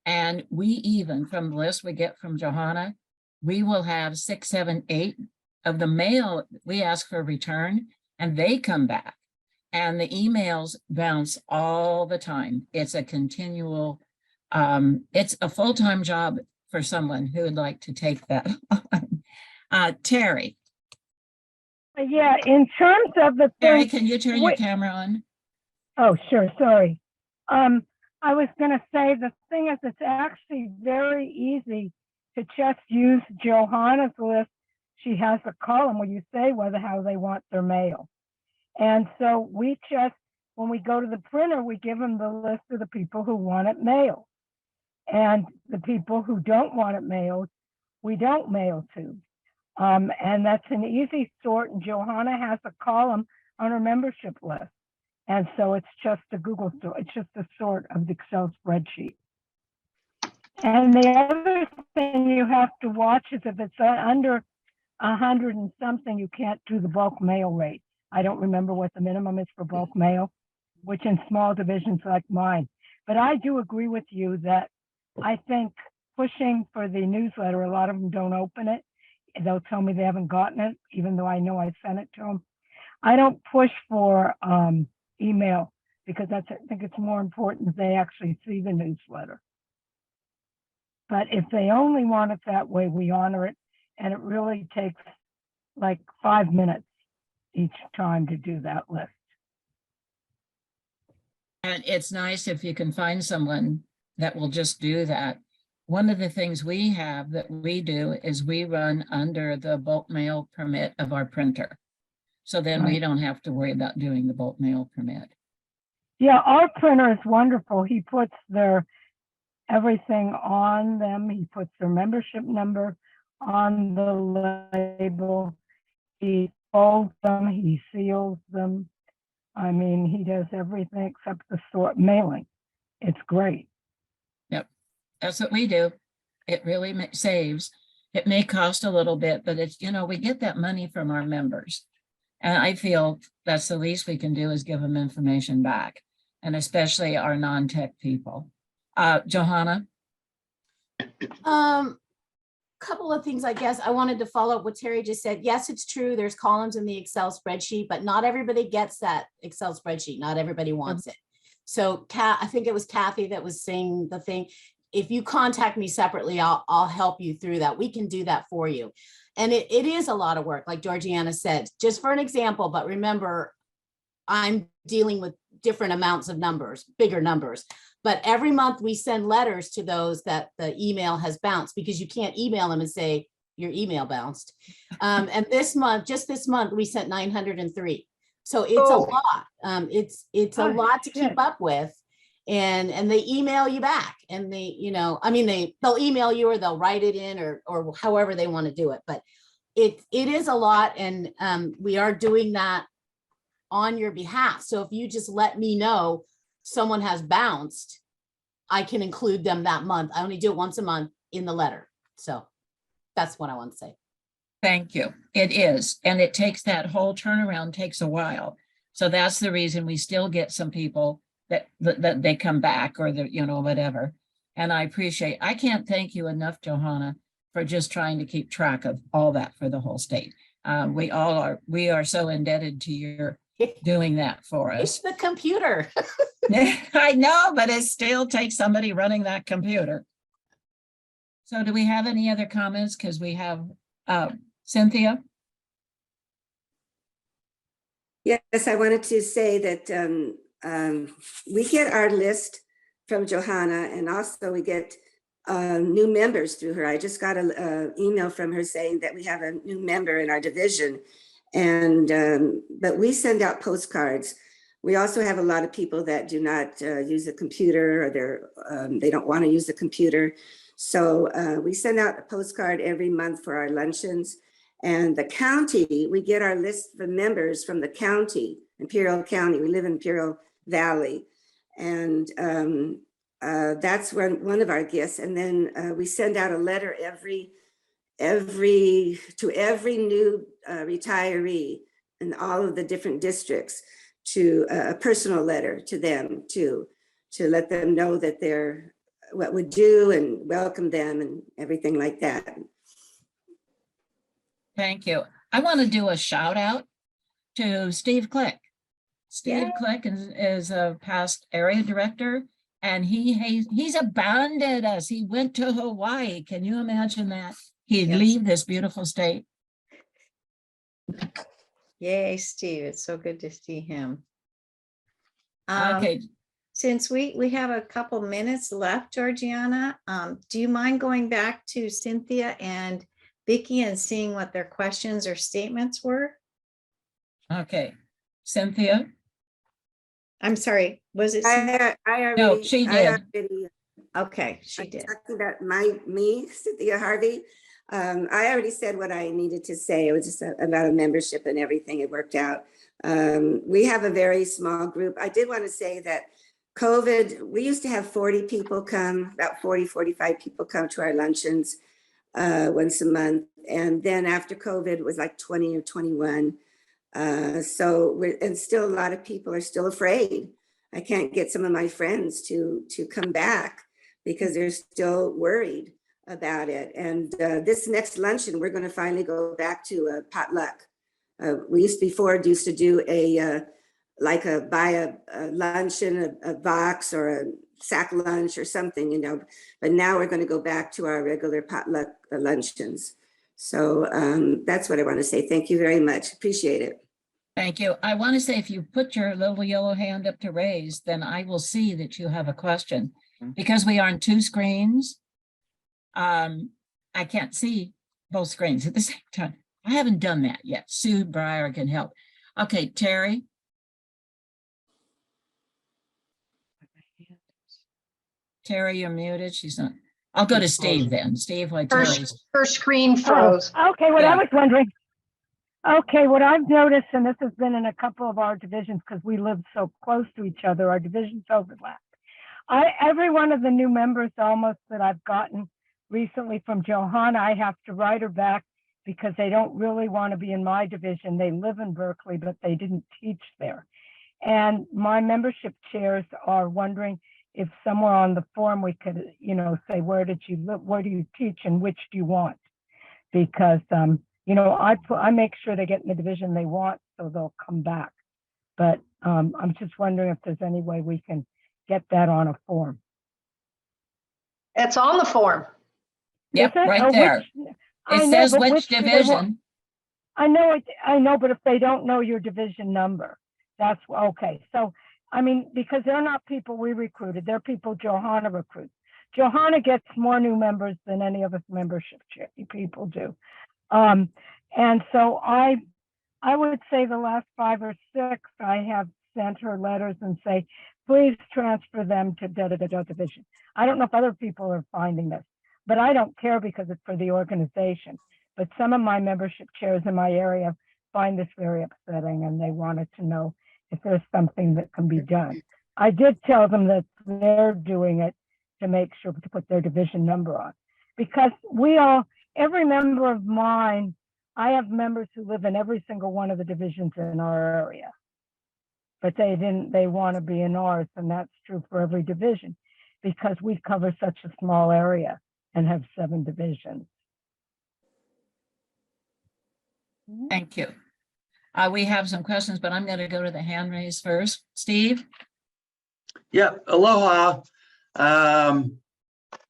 And we even, from the list we get from Johanna, we will have 6, 7, 8 of the mail we ask for return, and they come back. And the emails bounce all the time. It's a continual, it's a full-time job for someone who would like to take that on. Terry. Yeah, in terms of the Terry, thing, can you turn your camera on? oh, sure, sorry. I was gonna say the thing is, it's actually very easy to just use Johanna's list. She has a column where you say how they want their mail. And so we just, when we go to the printer, we give them the list of the people who want it mailed. And the people who don't want it mailed, we don't mail to. And that's an easy sort. And Johanna has a column on her membership list. And so it's just a Google sort. It's just a sort of the Excel spreadsheet. And the other thing you have to watch is if it's under 100 and something, you can't do the bulk mail rate. I don't remember what the minimum is for bulk mail, which in small divisions like mine. But I do agree with you that I think pushing for the newsletter, a lot of them don't open it. They'll tell me they haven't gotten it, even though I know I sent it to them. I don't push for email because I think it's more important that they actually see the newsletter. But if they only want it that way, we honor it. And it really takes like 5 minutes each time to do that list. And it's nice if you can find someone that will just do that. One of the things we have that we do is we run under the bulk mail permit of our printer. So then we don't have to worry about doing the bulk mail permit. Yeah, our printer is wonderful. He puts their everything on them. He puts their membership number on the label. He folds them, he seals them. I mean, he does everything except the sort mailing. It's great. Yep, that's what we do. It really saves. It may cost a little bit, but it's, you know, we get that money from our members. And I feel that's the least we can do is give them information back, and especially our non-tech people. Johanna? Couple of things, I guess. I wanted to follow up what Terry just said. Yes, it's true. There's columns in the Excel spreadsheet, but not everybody gets that Excel spreadsheet. Not everybody wants it. So I think it was Kathy that was saying the thing. If you contact me separately, I'll help you through that. We can do that for you. And it is a lot of work, like Georgiana said, just for an example, but remember, I'm dealing with different amounts of numbers, bigger numbers. But every month we send letters to those that the email has bounced, because you can't email them and say your email bounced. And this month, just this month, we sent 903. So it's a lot. It's a lot to keep up with. And they email you back, and they, you know, I mean, they'll email you or they'll write it in or however they want to do it. But it is a lot. And we are doing that on your behalf. So if you just let me know someone has bounced, I can include them that month. I only do it once a month in the letter. So that's what I want to say. Thank you. It is. And it takes that whole turnaround takes a while. So that's the reason we still get some people that they come back or the, you know, whatever. And I appreciate, I can't thank you enough, Johanna, for just trying to keep track of all that for the whole state. We are so indebted to your doing that for us. It's the computer. I know, but it still takes somebody running that computer. So do we have any other comments? Because we have Cynthia. Yes, I wanted to say that we get our list from Johanna, and also we get new members through her. I just got an email from her saying that we have a new member in our division, and but we send out postcards. We also have a lot of people that do not use a computer, or they don't want to use a computer. So we send out a postcard every month for our luncheons. And the county, we get our list of members from the county, Imperial County. We live in Imperial Valley. And that's one of our gifts. And then we send out a letter to every new retiree in all of the different districts, to a personal letter to them to let them know that they're what we do and welcome them and everything like that. Thank you. I want to do a shout out to Steve Click. Steve Yeah. Click is a past area director, and he's abandoned us. He went to Hawaii. Can you imagine that? He'd leave this beautiful state. Yay, Steve. It's so good to see him. Okay. Since we have a couple minutes left, Georgiana, do you mind going back to Cynthia and Vicky and seeing what their questions or statements were? Okay, Cynthia. I'm sorry, was it? I already, No, she did. Okay, she did. Talking about me, Cynthia Harvey. I already said what I needed to say. It was just about a membership and everything. It worked out. We have a very small group. I did want to say that COVID, we used to have 40 people come, about 40, 45 people come to our luncheons once a month. And then after COVID, it was like 20 or 21. And still a lot of people are still afraid. I can't get some of my friends to come back because they're still worried about it. And this next luncheon, we're going to finally go back to a potluck. We used to do buy a luncheon, a box or a sack lunch or something, but now we're going to go back to our regular potluck luncheons. So that's what I want to say. Thank you very much. Appreciate it. Thank you. I want to say, if you put your little yellow hand up to raise, then I will see that you have a question. Because we are on two screens, I can't see both screens at the same time. I haven't done that yet. Sue Breyer can help. Okay, Terry. Terry, you're muted. She's not. I'll go to Steve then. Steve, like Terry's. Her screen froze. Okay, what Yeah. I was wondering. Okay, what I've noticed, and this has been in a couple of our divisions because we live so close to each other, our divisions overlap. Every one of the new members almost that I've gotten recently from Johanna, I have to write her back because they don't really want to be in my division. They live in Berkeley, but they didn't teach there. And my membership chairs are wondering if somewhere on the form we could, say, where did you live, where do you teach, and which do you want? Because, I make sure they get in the division they want, so they'll come back. But I'm just wondering if there's any way we can get that on a form. It's on the form. Yep, Is it? right Or there. I It know, says but which do they want? division. I know, but if they don't know your division number, that's okay. So, because they're not people we recruited, they're people Johanna recruits. Johanna gets more new members than any of us membership people do. And so I would say the last 5 or 6, I have sent her letters and say, please transfer them to da-da-da-da division. I don't know if other people are finding this, but I don't care because it's for the organization. But some of my membership chairs in my area find this very upsetting, and they wanted to know if there's something that can be done. I did tell them that they're doing it to make sure to put their division number on, because every member of mine, I have members who live in every single one of the divisions in our area, but they want to be in ours. And that's true for every division because we cover such a small area and have 7 divisions. Thank you. We have some questions, but I'm going to go to the hand raise first. Steve? Yeah, aloha.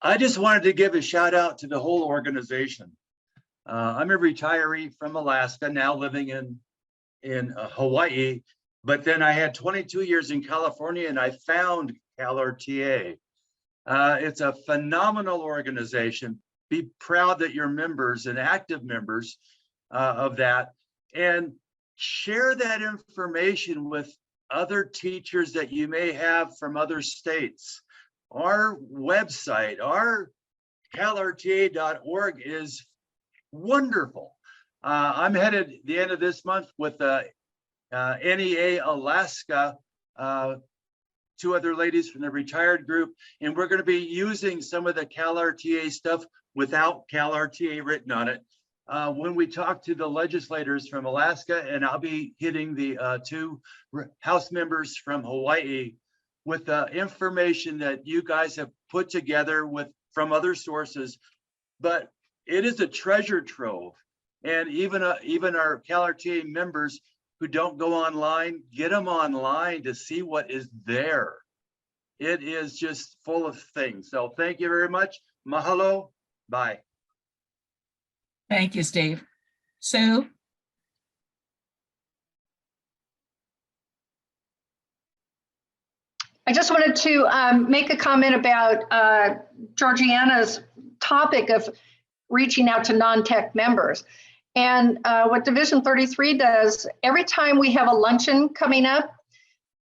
I just wanted to give a shout out to the whole organization. I'm a retiree from Alaska, now living in Hawaii, but then I had 22 years in California and I found CalRTA. It's a phenomenal organization. Be proud that you're members and active members of that, and share that information with other teachers that you may have from other states. Our website, our CalRTA.org is wonderful. I'm headed the end of this month with the NEA Alaska two other ladies from the retired group, and we're going to be using some of the CalRTA stuff without CalRTA written on it. When we talk to the legislators from Alaska, and I'll be hitting the two House members from Hawaii with the information that you guys have put together from other sources, but it is a treasure trove. And even our CalRTA members who don't go online, get them online to see what is there. It is just full of things. So thank you very much. Mahalo. Bye. Thank you, Steve. Sue? I just wanted to make a comment about Georgiana's topic of reaching out to non-tech members. And what Division 33 does, every time we have a luncheon coming up,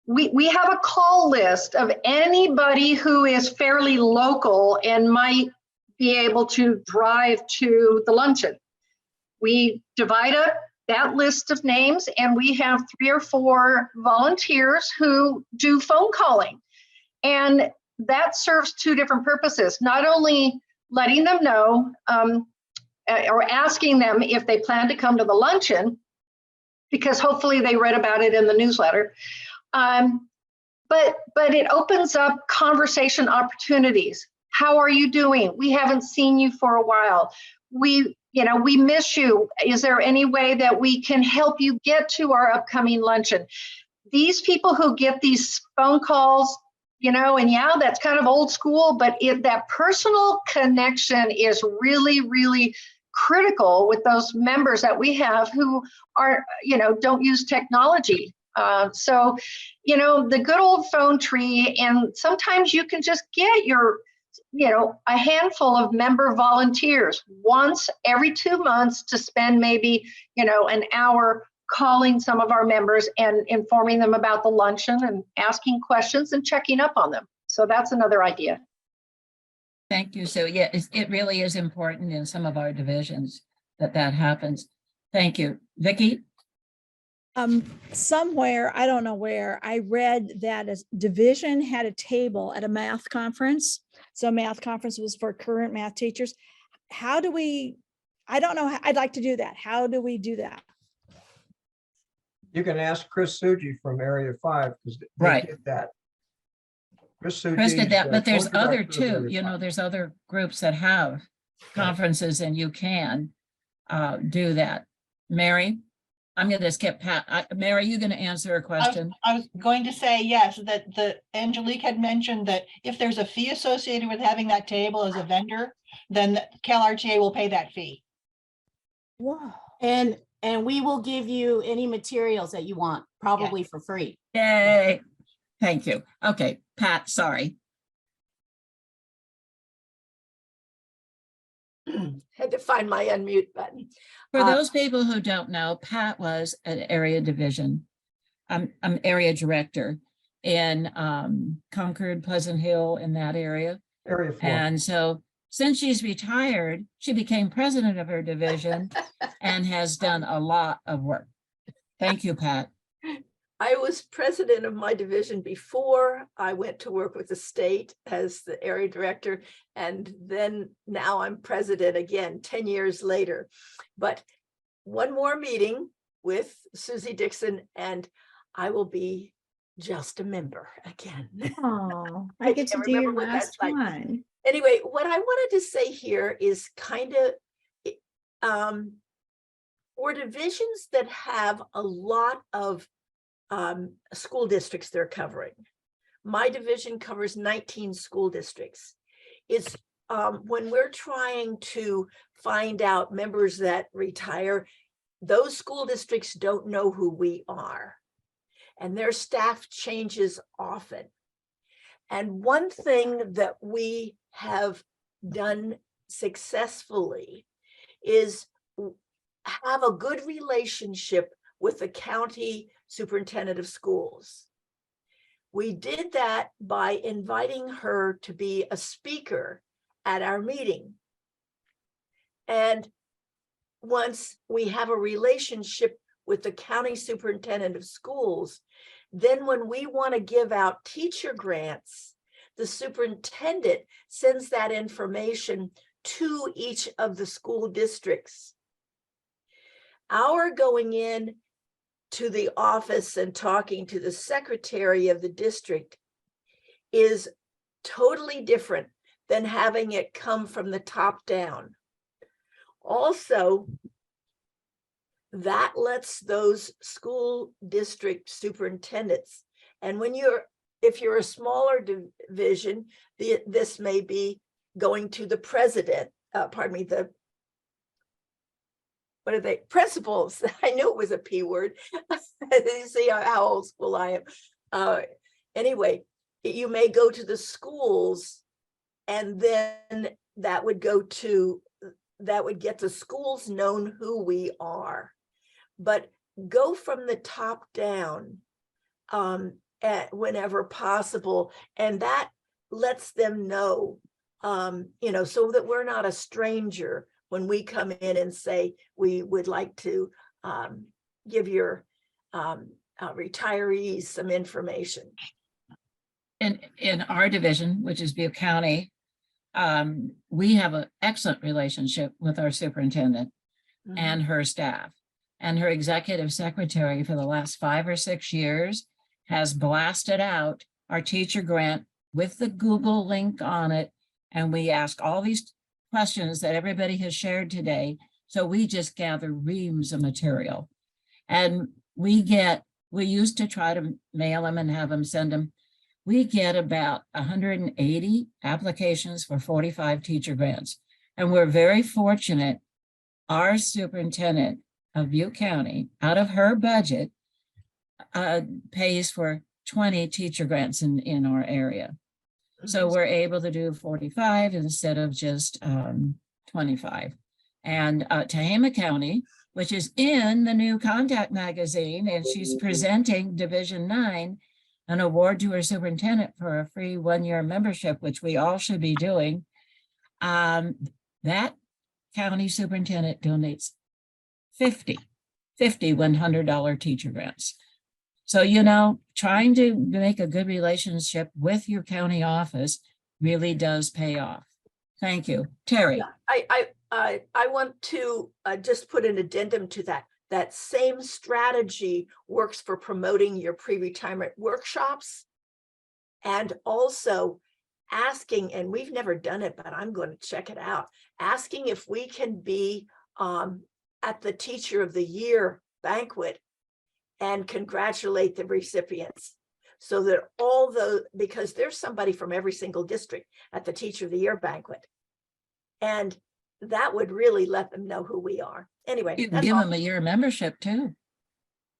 we have a call list of anybody who is fairly local and might be able to drive to the luncheon. We divide up that list of names, and we have 3 or 4 volunteers who do phone calling. And that serves 2 different purposes, not only letting them know or asking them if they plan to come to the luncheon, because hopefully they read about it in the newsletter. But it opens up conversation opportunities. How are you doing? We haven't seen you for a while. We miss you. Is there any way that we can help you get to our upcoming luncheon? These people who get these phone calls, and yeah, that's kind of old school, but that personal connection is really, really critical with those members that we have who are, don't use technology. So, the good old phone tree, and sometimes you can just get a handful of member volunteers once every 2 months to spend maybe, an hour calling some of our members and informing them about the luncheon and asking questions and checking up on them. So that's another idea. Thank you. So yeah, it really is important in some of our divisions that happens. Thank you. Vicki? Somewhere, I don't know where, I read that a division had a table at a math conference. So math conference was for current math teachers. I don't know, I'd like to do that. How do we do that? You can ask Chris Suji from Area 5 because they Right. did that. Chris Did that, but there's other co-director of too, Area 5. there's other groups that have conferences and you can do that. Mary, I'm going to skip Pat. Mary, you going to answer a question? I was going to say, yes, that Angelique had mentioned that if there's a fee associated with having that table as a vendor, then CalRTA will pay that fee. Wow. And we will give you any materials that you want, probably for free. Yay. Thank you. Okay, Pat, sorry. Had to find my unmute button. For those people who don't know, Pat was an area division. I'm area director in Concord, Pleasant Hill, in that area. Area 4. And so since she's retired, she became president of her division and has done a lot of work. Thank you, Pat. I was president of my division before I went to work with the state as the area director. And then now I'm president again, 10 years later. But one more meeting with Susie Dixon and I will be just a member again. Oh, I get to can't do your remember what last that's like. one. Anyway, what I wanted to say here is kind of for divisions that have a lot of school districts they're covering. My division covers 19 school districts. It's when we're trying to find out members that retire, those school districts don't know who we are, and their staff changes often. And one thing that we have done successfully is have a good relationship with the county superintendent of schools. We did that by inviting her to be a speaker at our meeting. And once we have a relationship with the county superintendent of schools, Then when we want to give out teacher grants, the superintendent sends that information to each of the school districts. Our going in to the office and talking to the secretary of the district is totally different than having it come from the top down. Also, that lets those school district superintendents, and if you're a smaller division, this may be going to the president, principals. I knew it was a P word. You see how old school I am. Anyway, you may go to the schools, and then that would get the schools known who we are. But go from the top down whenever possible, and that lets them know, so that we're not a stranger when we come in and say we would like to give your retirees some information. In our division, which is Butte County, we have an excellent relationship with our superintendent and her staff. And her executive secretary for the last 5 or 6 years has blasted out our teacher grant with the Google link on it. And we ask all these questions that everybody has shared today. So we just gather reams of material. And we used to try to mail them and have them send them. We get about 180 applications for 45 teacher grants. And we're very fortunate. Our superintendent of Butte County, out of her budget, pays for 20 teacher grants in our area. So we're able to do 45 instead of just 25. And Tehama County, which is in the new Contact magazine, and she's presenting Division 9, an award to her superintendent for a free 1-year membership, which we all should be doing. That county superintendent donates 50 $100 teacher grants. So, trying to make a good relationship with your county office really does pay off. Thank you. Terry. I want to just put an addendum to that. That same strategy works for promoting your pre-retirement workshops, and also asking, and we've never done it, but I'm going to check it out, asking if we can be at the Teacher of the Year banquet and congratulate the recipients, so that because there's somebody from every single district at the Teacher of the Year banquet, and that would really let them know who we are. Anyway, you can give them a year membership too.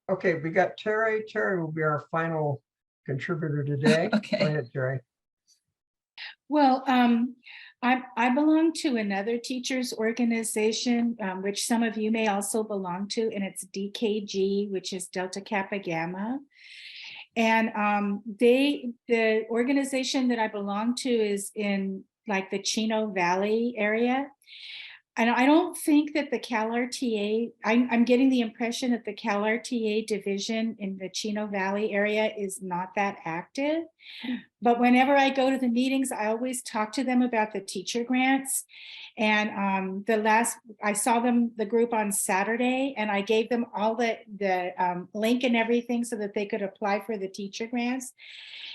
Okay, we got Terry. Terry will be our final contributor today. Okay. Go ahead, Terry. Well, I belong to another teachers organization, which some of you may also belong to, and it's DKG, which is Delta Kappa Gamma. And the organization that I belong to is in like the Chino Valley area. And I don't think that the CalRTA, I'm getting the impression that the CalRTA division in the Chino Valley area is not that active. But whenever I go to the meetings, I always talk to them about the teacher grants. And I saw the group on Saturday, and I gave them all the link and everything so that they could apply for the teacher grants.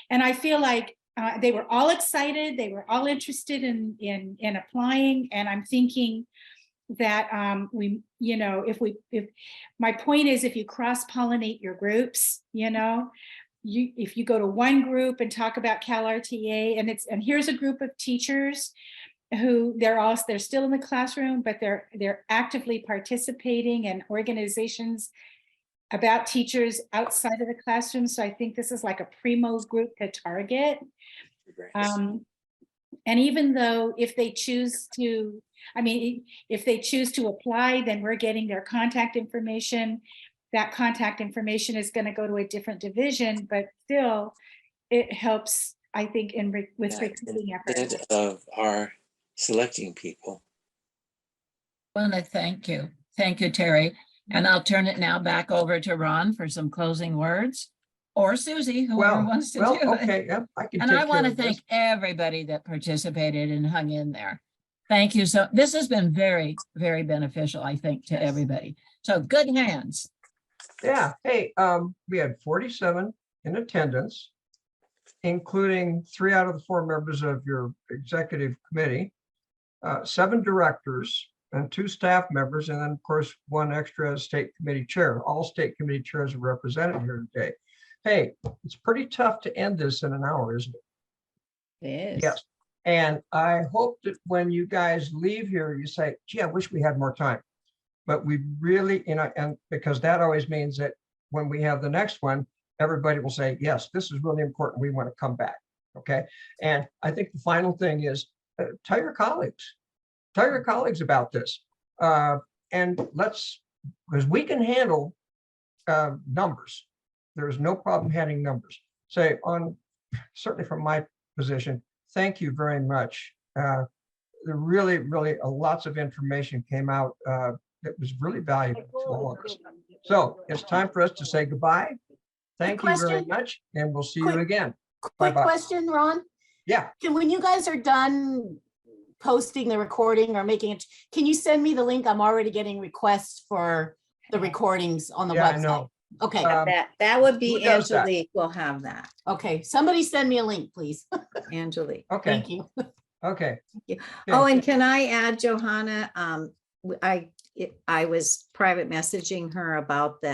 And I feel like they were all excited. They were all interested in applying. And I'm thinking that if my point is, if you cross-pollinate your groups, if you go to one group and talk about CalRTA, and here's a group of teachers who they're still in the classroom, but they're actively participating in organizations about teachers outside of the classroom. So I think this is like a primo group to target. And even though if they choose to apply, then we're getting their contact information. That contact information is going to go to a different division, but still it helps, I think, with recruiting efforts. Of our selecting people. I want to thank you. Thank you, Terry. And I'll turn it now back over to Ron for some closing words. or Susie, whoever wants to do it. Okay, yeah, I can And take I want care to of this. thank everybody that participated and hung in there. Thank you. So this has been very, very beneficial, I think, to everybody. So good hands. Yeah, hey, we had 47 in attendance, including 3 out of the 4 members of your executive committee, 7 directors and 2 staff members, and then of course, 1 extra state committee chair. All state committee chairs are represented here today. Hey, it's pretty tough to end this in an hour, isn't it? It is. Yes. And I hope that when you guys leave here, you say, gee, I wish we had more time. But we really, and because that always means that when we have the next one, everybody will say, yes, this is really important. We want to come back. Okay. And I think the final thing is tell your colleagues about this. And let's, because we can handle numbers. There's no problem handling numbers. Say certainly from my position, thank you very much. There really, lots of information came out that was really valuable to all of us. So it's time for us to say goodbye. Thank you very much, and we'll see you again. Quick question, Ron. Yeah. When you guys are done posting the recording or making it, can you send me the link? I'm already getting requests for the recordings on the website. I know. Okay. That would be who does that? Angelique will have that. Okay. Somebody send me a link, please. Angelique. Okay. Thank you. Okay. Oh, and can I add, Johanna, I was private messaging her about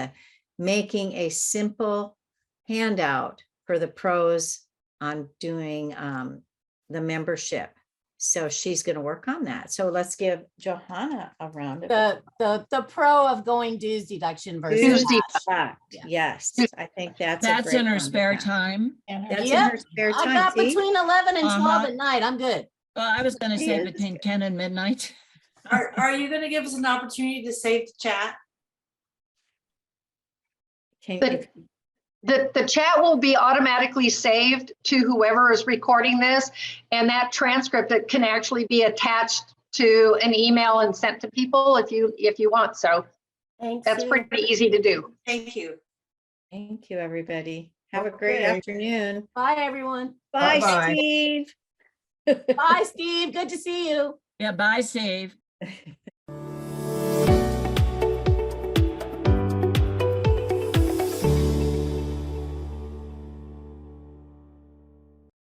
making a simple handout for the pros on doing the membership. So she's going to work on that. So let's give Johanna a round of the pro of going dues deduction versus dues cash. deduct. Yes, I think that's in her spare time. That's in her spare time. I got between 11 and 12 Uh-huh. at night. I'm good. Well, I was going to say between 10 and midnight. Are you gonna give us an opportunity to save the chat? The chat will be automatically saved to whoever is recording this, and that transcript that can actually be attached to an email and sent to people if you want. So that's pretty easy to do. Thank you. Thank you, everybody. Have a great afternoon. Bye, everyone. Bye, Bye-bye. Steve. Bye, Steve. Good to see you. Yeah, bye, Steve.